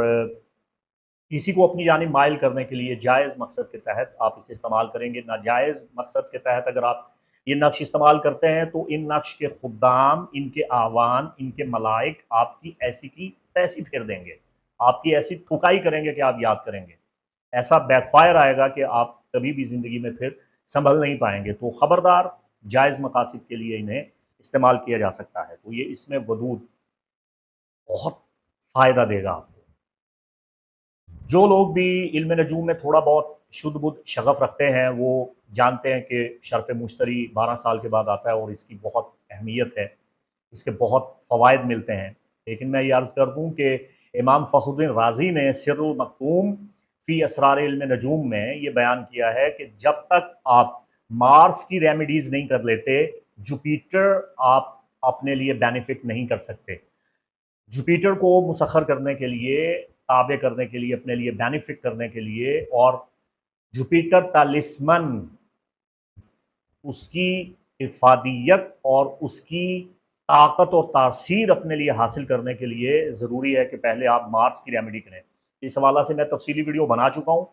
किसी को अपनी जानिब माइल करने के लिए जायज़ मकसद के तहत आप इसे इस्तेमाल करेंगे। नाजायज़ मकसद के तहत अगर आप ये नक्श इस्तेमाल करते हैं तो इन नक्श के खुद्दाम, इनके आवान, इनके मलाइक आपकी ऐसी की तैसी फेर देंगे, आपकी ऐसी ठुकाई करेंगे कि आप याद करेंगे। ऐसा बैकफायर आएगा कि आप कभी भी ज़िंदगी में फिर संभल नहीं पाएंगे। तो ख़बरदार, जायज़ मकासद के लिए इन्हें इस्तेमाल किया जा सकता है। तो ये इसमें वदूद बहुत फ़ायदा देगा आपको। जो लोग भी इल्म नजूम में थोड़ा बहुत शुद्ध बुद्ध शगफ रखते हैं, वो जानते हैं कि शर्फ़ मुश्तरी 12 साल के बाद आता है और इसकी बहुत अहमियत है, इसके बहुत फ़वाइद मिलते हैं। लेकिन मैं ये अर्ज़ कर दूँ कि इमाम फ़खरुद्दीन राज़ी ने सिर्रुल मकतूम फ़ी असरार इल्म नजूम में ये बयान किया है कि जब तक आप मार्स की रेमेडीज़ नहीं कर लेते, जुपिटर आप अपने लिए बेनिफिट नहीं कर सकते। जुपिटर को मुसख्खर करने के लिए, ताबे करने के लिए, अपने लिए बेनिफिट करने के लिए और जुपिटर तालिस्मन उसकी इफ़ादियत और उसकी ताकत और तासीर अपने लिए हासिल करने के लिए ज़रूरी है कि पहले आप मार्स की रेमेडी करें। इस हवाला से मैं तफसीली वीडियो बना चुका हूँ।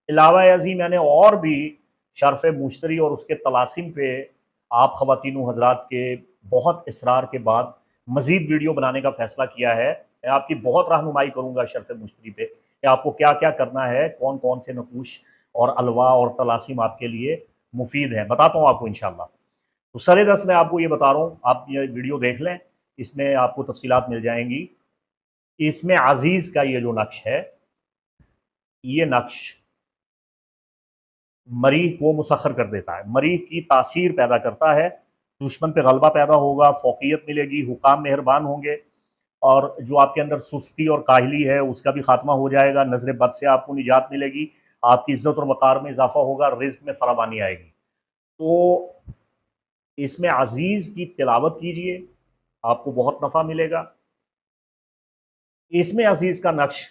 अलावा अज़ी मैंने और भी शर्फ़ मुश्तरी और उसके तलासिम पे आप ख़वातीन हज़रात के बहुत इसरार के बाद मज़ीद वीडियो बनाने का फ़ैसला किया है। मैं आपकी बहुत रहनुमाई करूँगा शर्फ़ मुश्तरी पे कि आपको क्या-क्या करना है, कौन-कौन से नकूश और अलवा और तलासिम आपके लिए मुफ़ीद हैं। बताता हूँ आपको इंशाअल्लाह। तो सरे-दस्त मैं आपको ये बता रहा हूँ, आप ये वीडियो देख लें, इसमें आपको तफ़सीलात मिल जाएँगी। इसमें अज़ीज़ का ये जो नक्श है, ये नक्श मरीज़ को मुसख्खर कर देता है, मरीज़ की तासीर पैदा करता है, दुश्मन पे गलबा पैदा होगा, फ़ौक़ियत मिलेगी, हुकाम मेहरबान होंगे और जो आपके अंदर सुस्ती और काहली है, उसका भी ख़ात्मा हो जाएगा, नज़र बद से आपको निजात मिलेगी, आपकी इज़्ज़त और वक़ार में इज़ाफ़ा होगा, रिज़्क़ में फ़रावानी आएगी। तो इसमें अज़ीज़ की तिलावत कीजिए, आपको बहुत नफ़ा मिलेगा। इसमें अज़ीज़ का नक्श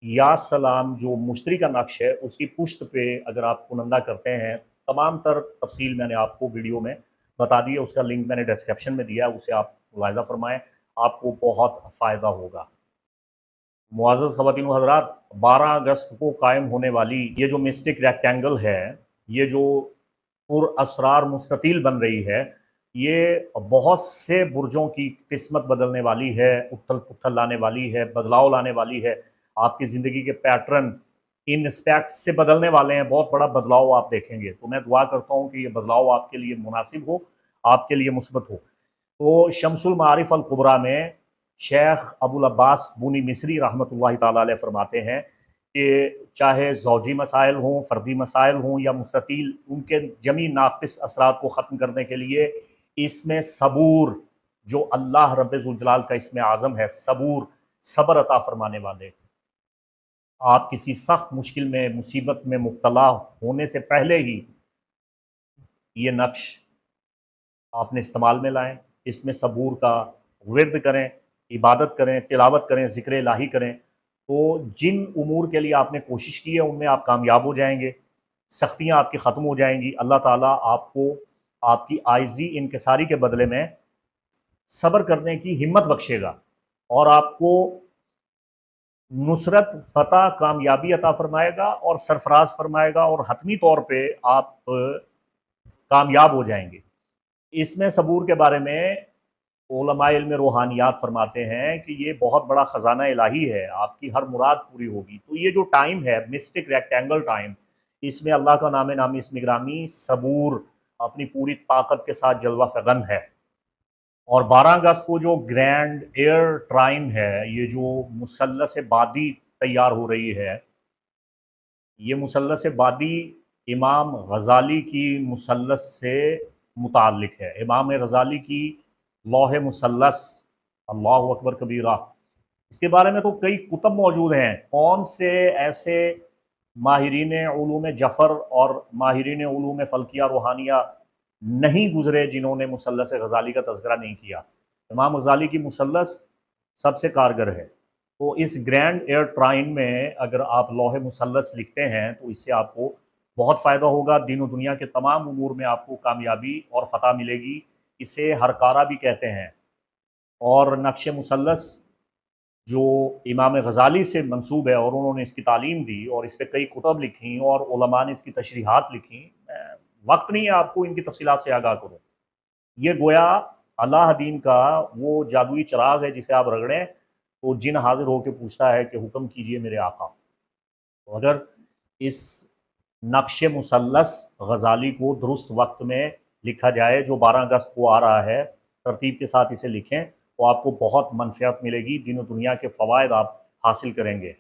या सलाम जो मुश्तरी का नक्श है, उसकी पुश्त पे अगर आप कुनंदा करते हैं, तमाम तर तफ़सील मैंने आपको वीडियो में बता दी है, उसका लिंक मैंने डिस्क्रिप्शन में दिया है, उसे आप मुलाहिज़ा फ़रमाएँ, आपको बहुत फ़ायदा होगा। मुअज़्ज़ज़ ख़वातीन व हज़रात, 12 अगस्त को कायम होने वाली ये जो मिस्टिक रेक्टेंगल है, ये जो पुरअसरार मुस्ततील बन रही है, ये बहुत से बुर्जों की किस्मत बदलने वाली है, उथल-पुथल लाने वाली है, बदलाव लाने वाली है। आपकी ज़िंदगी के पैटर्न इन एस्पेक्ट से बदलने वाले हैं, बहुत बड़ा बदलाव आप देखेंगे। तो मैं दुआ करता हूँ कि ये बदलाव आपके लिए मुनासिब हो, आपके लिए मुस्बत हो। तो शम्सुल मारिफ अल कुबरा में शेख अबुल अब्बास बुनी मिस्री रहमतुल्लाहि ताला अलैह फरमाते हैं कि चाहे ज़ौजी मसाइल हों, फ़र्दी मसाइल हों या मुस्ततील, उनके जमी नाक़िस असरात को ख़त्म करने के लिए इसमें सबूर, जो अल्लाह रब्बे ज़ुल जलाल का इसमें आज़म है, सबूर, सब्र अता फ़रमाने वाले। आप किसी सख्त मुश्किल में, मुसीबत में मुब्तला होने से पहले ही ये नक्श आपने इस्तेमाल में लाएँ। इसमें सबूर का विर्द करें, इबादत करें, तिलावत करें, ज़िक्र इलाही करें, तो जिन उमूर के लिए आपने कोशिश की है, उनमें आप कामयाब हो जाएँगे, सख्तियाँ आपकी ख़त्म हो जाएँगी। अल्लाह ताला आपको आपकी आइज़ी इनकिसारी के बदले में सब्र करने की हिम्मत बख्शेगा और आपको नुसरत, फ़तह, कामयाबी अता फ़रमाएगा और सरफराज फ़रमाएगा और हतमी तौर पे आप कामयाब हो जाएंगे। इसमें सबूर के बारे में उलमाए इल्म रूहानियात फरमाते हैं कि ये बहुत बड़ा ख़जाना इलाही है, आपकी हर मुराद पूरी होगी। तो ये जो टाइम है, मिस्टिक रेक्टेंगल टाइम, इसमें अल्लाह का नाम नामी इसमें ग्रामी सबूर अपनी पूरी ताकत के साथ जलवा फ़गन है। और 12 अगस्त को जो ग्रैंड एयर ट्राइन है, ये जो मुसल्लस बादी तैयार हो रही है, ये मुसल्लस बादी इमाम गज़ाली की मुसल्लस से मुताल्लिक है। इमाम गज़ाली की लौह मुसल्लस, अल्लाहु अकबर कबीरा, इसके बारे में तो कई कुतब मौजूद हैं। कौन से ऐसे माहिरीन उलूम जफ़र और माहिरीन उलूम फ़ल्किया रूहानिया नहीं गुज़रे जिन्होंने मुसल्लस गज़ाली का तज़किरा नहीं किया। इमाम गज़ाली की मुसल्लस सबसे कारगर है। तो इस ग्रैंड एयर ट्राइन में अगर आप लौह मुसल्लस लिखते हैं तो इससे आपको बहुत फ़ायदा होगा। दीन और दुनिया के तमाम उमूर में आपको कामयाबी और फ़तह मिलेगी। इसे हरकारा भी कहते हैं। और नक्श मुसल्लस जो इमाम गज़ाली से मंसूब है और उन्होंने इसकी तालीम दी और इस पर कई कुतब लिखी और उलमा ने इसकी तशरीहात लिखी। वक्त नहीं है आपको इनकी तफसीलात से आगाह करूँ। ये गोया अल्लाह दीन का वो जादुई चिराग है जिसे आप रगड़ें तो जिन हाजिर होकर पूछता है कि हुक्म कीजिए मेरे आका। तो अगर इस नक्श मुसल्लस गज़ाली को दुरुस्त वक्त में लिखा जाए जो 12 अगस्त को आ रहा है, तरतीब के साथ इसे लिखें तो आपको बहुत मनफ़ियत मिलेगी, दीन और दुनिया के फ़वाइद आप हासिल करेंगे।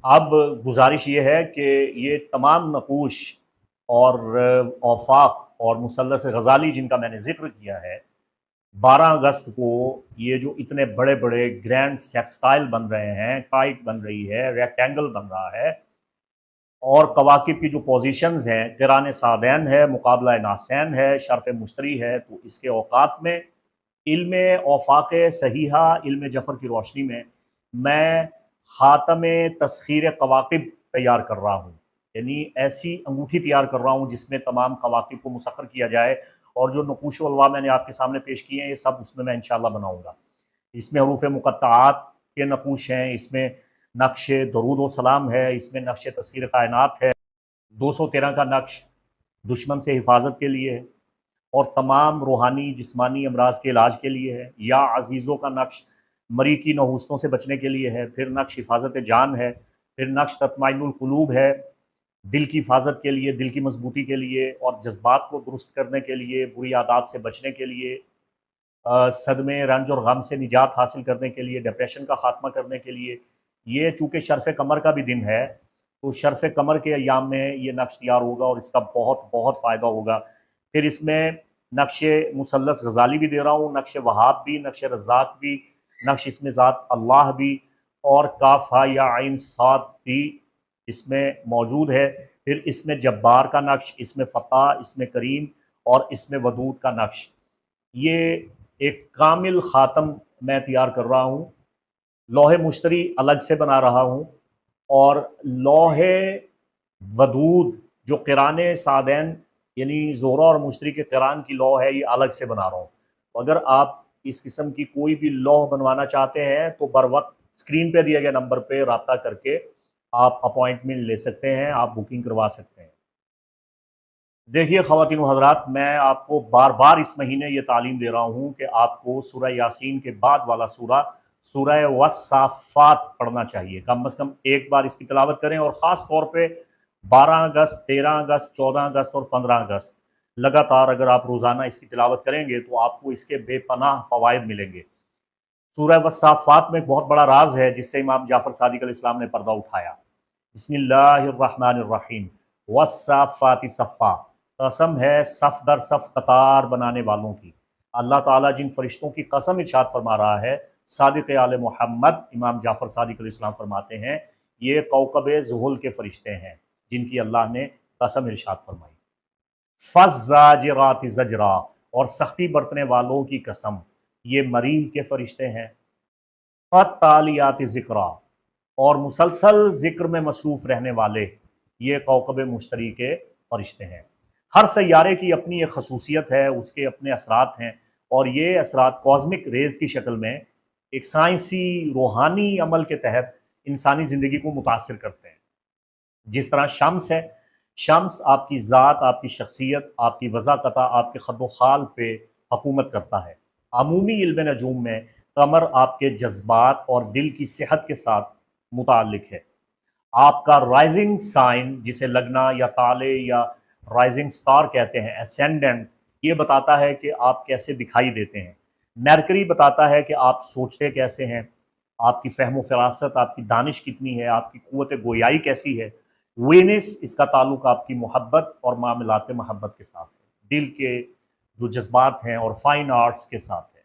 अब गुजारिश ये है कि ये तमाम नकूश और औफाक और मुसल्लस गज़ाली जिनका मैंने ज़िक्र किया है, 12 अगस्त को ये जो इतने बड़े बड़े ग्रैंड सेक्सटाइल बन रहे हैं, काइट बन रही है, रेक्टेंगल बन रहा है और कवाकिब की जो पोजीशंस हैं, क़िरान सादैन है, मुकाबला नासैन है, शर्फ़ मुश्तरी है। तो इसके औकात में इल्म औफाक सहीहा इल्म जफ़र की रोशनी में मैं ख़ातम तस्ख़ीर कवाकिब तैयार कर रहा हूँ। यानी ऐसी अंगूठी तैयार कर रहा हूँ जिसमें तमाम कवाकिब को मुसख़्ख़र किया जाए और जो नक़ूश व अलवाह मैंने आपके सामने पेश किए हैं ये सब उसमें मैं इंशाअल्लाह बनाऊँगा। इसमें हरूफ़ मुक़त्तआत के नक़ूश हैं, इसमें नक्श दरूद व सलाम है, इसमें नक्श तस्ख़ीर कायनात है, 213 का नक्श दुश्मन से हिफाजत के लिए है और तमाम रूहानी जिस्मानी अमराज के इलाज के लिए है। या अजीज़ों का नक्श मरी की नहूसतों से बचने के लिए है। फिर नक्श हिफाजत जान है। फिर नक्श तत्माइनुल कुलूब है, दिल की हिफाजत के लिए, दिल की मजबूती के लिए और जज्बात को दुरुस्त करने के लिए, बुरी आदत से बचने के लिए, सदमे, रंज और गम से निजात हासिल करने के लिए, डिप्रेशन का खात्मा करने के लिए। ये चूँकि शर्फ़ कमर का भी दिन है तो शर्फ़ कमर के अयाम में ये नक्श तैयार होगा और इसका बहुत बहुत फ़ायदा होगा। फिर इसमें नक्श मुसल्लस गज़ाली भी दे रहा हूँ, नक्श वहाब भी, नक्श रज़्ज़ाक़ भी, नक्श इसमें ज़ात अल्लाह भी और काफ हा या आइन साद भी इसमें मौजूद है। फिर इसमें जब्बार का नक्श, इसमें फ़तह, इसमें करीम और इसमें वदूद का नक्श। ये एक कामिल ख़ातम मैं तैयार कर रहा हूँ। लौहे मुश्तरी अलग से बना रहा हूँ और लौहे वदूद जो क़िरान सादैन यानी ज़ोहरा और मुश्तरी के क़िरान की लौह है, ये अलग से बना रहा हूँ। तो अगर आप इस किस्म की कोई भी लौह बनवाना चाहते हैं तो बर वक्त स्क्रीन पे दिए गए नंबर पे रब्ता करके आप अपॉइंटमेंट ले सकते हैं, आप बुकिंग करवा सकते हैं। देखिए ख़वातीन व हज़रात, मैं आपको बार बार इस महीने ये तालीम दे रहा हूँ कि आपको सूरह यासीन के बाद वाला सूरा सूरह वस्साफ़ात पढ़ना चाहिए। कम से कम एक बार इसकी तिलावत करें और ख़ास तौर पे 12 अगस्त, 13 अगस्त, 14 अगस्त और 15 अगस्त लगातार अगर आप रोज़ाना इसकी तिलावत करेंगे तो आपको इसके बेपनाह फ़वाइद मिलेंगे। सूरह वस्साफ़ात में एक बहुत बड़ा राज है जिससे इमाम जाफ़र सादिक़ अलैहिस्सलाम ने पर्दा उठाया। बिस्मिल्लाहिर्रहमानिर्रहीम, वस्साफ़ाति सफ़्फ़ा, कसम है सफ़ दर सफ़ कतार बनाने वालों की। अल्लाह ताला जिन फरिश्तों की कसम इरशाद फरमा रहा है, सादिक़ आले मोहम्मद इमाम जाफ़र सादिक़ अलैहिस्सलाम फरमाते हैं ये कौकब ज़ुहुल के फरिश्ते हैं जिनकी अल्लाह ने कसम इरशाद फरमाई। फ़ज़्ज़ाजिराति ज़जरा, और सख्ती बरतने वालों की कसम, ये मरीह के फरिश्ते हैं। फ़त्तालियाति ज़िक्रा, और मुसलसल ज़िक्र में मसरूफ़ रहने वाले ये कौकब मुश्तरी के फरिश्ते हैं। हर सैयारे की अपनी एक खसूसियत है, उसके अपने असरात हैं और ये असरात कॉस्मिक रेज़ की शक्ल में एक साइंसी रूहानी अमल के तहत इंसानी ज़िंदगी को मुतासिर करते हैं। जिस तरह शम्स है, शम्स आपकी ज़ात, आपकी शख्सियत, आपकी वज़ाक़ता, आपके ख़द-व-ख़ाल पे हुकूमत करता है। अमूमी इल्म नजूम में कमर आपके जज्बात और दिल की सेहत के साथ मुताल्लिक़ है। आपका राइजिंग साइन, जिसे लगना या ताले या राइजिंग स्टार कहते हैं, एसेंडेंट, ये बताता है कि आप कैसे दिखाई देते हैं। मरकरी बताता है कि आप सोचते कैसे हैं, आपकी फ़हम फ़रासत, आपकी दानिश कितनी है, आपकी क़ुव्वत गोयाई कैसी है। वेनिस, इसका ताल्लुक आपकी मोहब्बत और मामलात मोहब्बत के साथ है, दिल के जो जज्बात हैं और फाइन आर्ट्स के साथ है।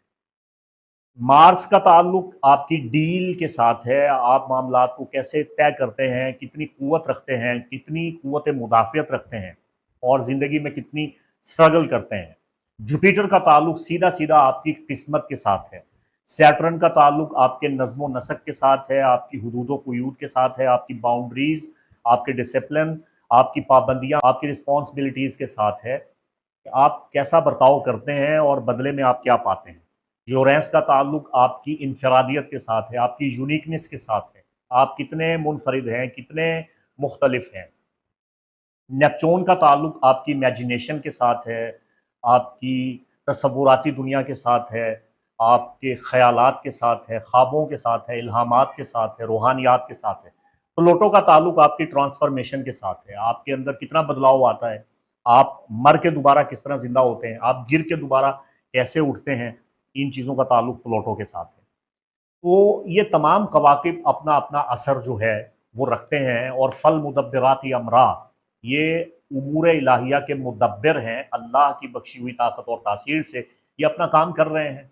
मार्स का ताल्लुक आपकी डील के साथ है, आप मामलात को कैसे तय करते हैं, कितनी क़ुव्वत रखते हैं, कितनी क़ुव्वत मुदाफ़ियत रखते हैं और ज़िंदगी में कितनी स्ट्रगल करते हैं। जुपिटर का ताल्लुक सीधा सीधा आपकी किस्मत के साथ है। सैटर्न का ताल्लुक आपके नज़्म व नसक के साथ है, आपकी हुदूद व क़ुयूद के साथ है, आपकी बाउंड्रीज़, आपके डिसिप्लिन, आपकी पाबंदियाँ, आपकी रिस्पॉन्सिबिलिटीज़ के साथ है कि आप कैसा बर्ताव करते हैं और बदले में आप क्या पाते हैं। यूरेनस का ताल्लुक आपकी इनफरादियत के साथ है, आपकी यूनिकनेस के साथ है, आप कितने मुनफरिद हैं, कितने मुख्तलिफ हैं। नेपच्यून का ताल्लुक आपकी इमेजिनेशन के साथ है, आपकी तसव्वुराती दुनिया के साथ है, आपके ख़यालात के साथ है, ख्वाबों के साथ है, इल्हामात के साथ है, रूहानियात के साथ है। प्लूटो का ताल्लुक आपकी ट्रांसफॉर्मेशन के साथ है, आपके अंदर कितना बदलाव आता है, आप मर के दोबारा किस तरह ज़िंदा होते हैं, आप गिर के दोबारा कैसे उठते हैं। इन चीज़ों का ताल्लुक प्लूटो के साथ है। तो ये तमाम कवाकिब अपना अपना असर जो है वो रखते हैं और फल मुदब्बिराती अमरा, ये उमूर इलाहिया के मुदब्बिर हैं, अल्लाह की बख्शी हुई ताकत और तासीर से ये अपना काम कर रहे हैं।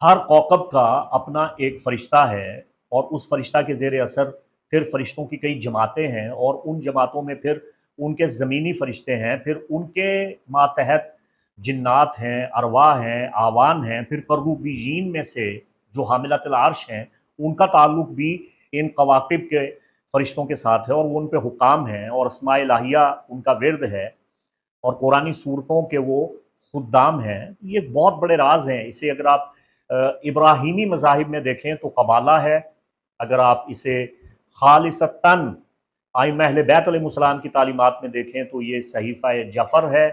हर कौकब का अपना एक फ़रिश्ता है और उस फ़रिश्ता के ज़ेर असर फिर फ़रिश्तों की कई जमातें हैं और उन जमातों में फिर उनके ज़मीनी फ़रिश्ते हैं, फिर उनके मातहत जिन्नात हैं, अरवाह हैं, आवान हैं, फिर करूबीयीन में से जो हामिलतुल अर्श हैं, उनका ताल्लुक भी इन कवाकिब के फ़रिश्तों के साथ है और वो उन पे हुकाम हैं और अस्माए इलाहिया उनका विर्द है और कुरानी सूरतों के वो खुद्दाम हैं। ये बहुत बड़े राज हैं। इसे अगर आप इब्राहीमी मज़ाहिब में देखें तो कबाला है, अगर आप इसे खालिसतन आइम्मा अहले बैत अलैहिस्सलाम की तालीमात में देखें तो ये सहीफ़ा जफ़र है,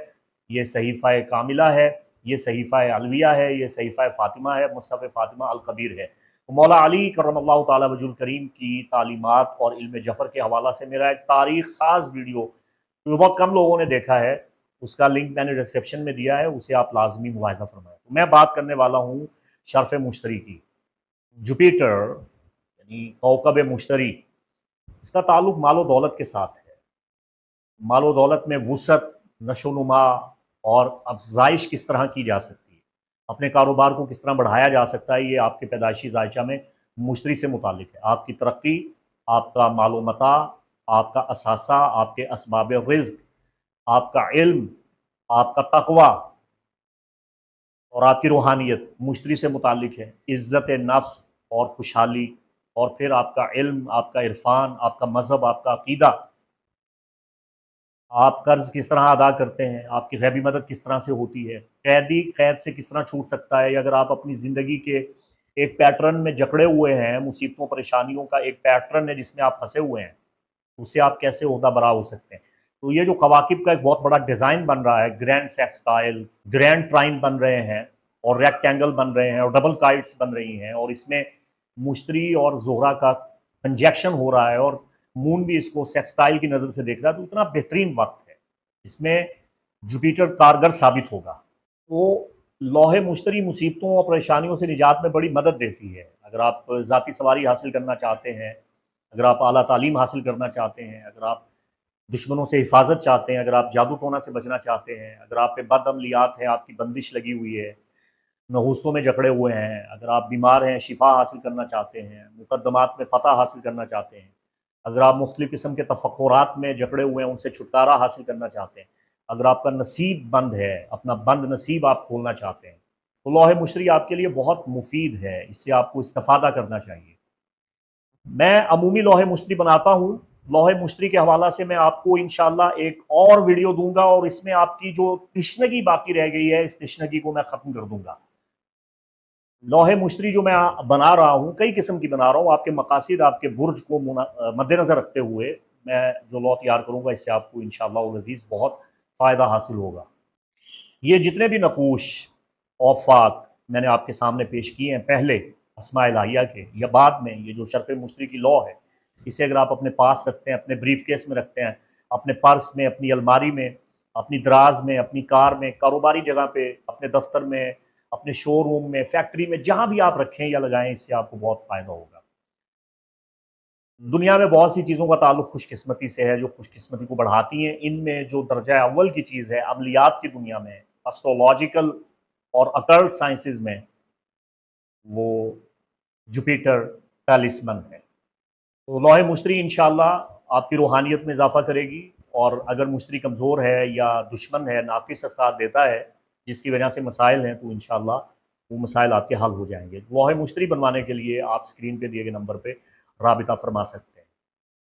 ये सहीफ़ा कामिला है, ये सहीफ़ा अलविया है, ये सहीफ़ा फ़ातिमा है, मुसहफ़ फ़ातिमा अल कबीर है। तो मौला अली करमल्लाहु ताला वजुल करीम की तालीमात और इल्म जफ़र के हवाला से मेरा एक तारीख़ साज़ वीडियो जो बहुत कम लोगों ने देखा है, उसका लिंक मैंने डिस्क्रिप्शन में दिया है, उसे आप लाज़मी मुलाहिज़ा फ़रमाएँ। तो मैं बात करने वाला हूँ शर्फ़ मुश्तरी की। जुपिटर यानी कौकब मुश्तरी, इसका ताल्लुक मालो दौलत के साथ है। मालो दौलत में वुसअत, नशोनुमा और अफ़ज़ाइश किस तरह की जा सकती है, अपने कारोबार को किस तरह बढ़ाया जा सकता है, ये आपके पैदाइशी ज़ायचा में मुश्तरी से मुताल्लिक़ है। आपकी तरक्की, आपका मालो मता, आपका असासा, आपके असबाब रिज़्क़, आपका इल्म, आपका तक़वा और आपकी रूहानियत मुश्तरी से मुताल्लिक़ है। इज़्ज़त नफ्स और खुशहाली और फिर आपका इल्म, आपका इरफ़ान, आपका मज़हब, आपका अक़ीदा, आप कर्ज़ किस तरह अदा करते हैं, आपकी ग़ैबी मदद किस तरह से होती है, कैदी क़ैद से किस तरह छूट सकता है, या अगर आप अपनी ज़िंदगी के एक पैटर्न में जकड़े हुए हैं, मुसीबतों परेशानियों का एक पैटर्न है जिसमें आप फँसे हुए हैं, उससे आप कैसे ओहदा बरा हो सकते हैं। तो ये जो कवाकिब का एक बहुत बड़ा डिज़ाइन बन रहा है, ग्रैंड सेक्सटाइल, ग्रैंड ट्राइन बन रहे हैं और रेक्टेंगल बन रहे हैं और डबल काइट्स बन रही हैं और इसमें मुश्तरी और ज़ोहरा का कंजक्शन हो रहा है और मून भी इसको सेक्सटाइल की नज़र से देख रहा है। तो इतना बेहतरीन वक्त है, इसमें जुपिटर कारगर साबित होगा। तो लौहे मुश्तरी मुसीबतों और परेशानियों से निजात में बड़ी मदद देती है। अगर आप ज़ाती सवारी हासिल करना चाहते हैं, अगर आप आला तालीम हासिल करना चाहते हैं, अगर आप दुश्मनों से हिफाजत चाहते हैं, अगर आप जादू टोना से बचना चाहते हैं, अगर आप पे बदअमलियात है, आपकी बंदिश लगी हुई है, नहूस्तों में जकड़े हुए हैं, अगर आप बीमार हैं, शिफा हासिल करना चाहते हैं, मुकद्दमात में फ़तह हासिल करना चाहते हैं, अगर आप मुख्तलिफ़ किस्म के तफ़क्कुरात में जकड़े हुए हैं, उनसे छुटकारा हासिल करना चाहते हैं, अगर आपका नसीब बंद है, अपना बंद नसीब आप खोलना चाहते हैं, तो लौहे मुश्तरी आपके लिए बहुत मुफीद है, इससे आपको इस्तिफ़ादा करना चाहिए। मैं अमूमी लौहे मुश्तरी बनाता हूँ। लौहे मुश्तरी के हवाला से मैं आपको इंशाअल्लाह एक और वीडियो दूँगा और इसमें आपकी जो तिश्नगी बाकी रह गई है, इस तिश्नगी को मैं ख़त्म कर दूँगा। लौहे मुश्तरी जो मैं बना रहा हूँ, कई किस्म की बना रहा हूँ। आपके मकासद, आपके बुर्ज को मद्देनज़र रखते हुए मैं जो लौ तैयार करूँगा, इससे आपको इंशाअल्लाह वल अज़ीज़ बहुत फ़ायदा हासिल होगा। ये जितने भी नक़ूश औफ़ाक मैंने आपके सामने पेश किए हैं पहले अस्माए इलाहिया के या बाद में, ये जो शर्फ़ मुश्तरी की लौ है, इसे अगर आप अपने पास रखते हैं, अपने ब्रीफ़ केस में रखते हैं, अपने पर्स में, अपनी अलमारी में, अपनी दराज में, अपनी कार में, कारोबारी जगह पे, अपने दफ्तर में, अपने शोरूम में, फैक्ट्री में, जहाँ भी आप रखें या लगाएँ, इससे आपको बहुत फ़ायदा होगा। दुनिया में बहुत सी चीज़ों का ताल्लुक़ खुशकिस्मती से है, जो खुशकिस्मती को बढ़ाती हैं। इनमें जो दर्जा अव्वल की चीज़ है, अमलियात की दुनिया में, एस्ट्रोलॉजिकल और अकल्ट साइंसेज़ में, वो जुपिटर टैलिस्मन है। तो लौह मुश्तरी इंशाअल्लाह आपकी रूहानियत में इज़ाफ़ा करेगी, और अगर मुश्तरी कमज़ोर है या दुश्मन है, नाक़िस असरात देता है, जिसकी वजह से मसाइल हैं, तो इंशाअल्लाह वो मसाइल आपके हल हो जाएँगे। लौह मुश्तरी बनवाने के लिए आप स्क्रीन पे दिए गए नंबर पे राबिता फ़रमा सकते हैं।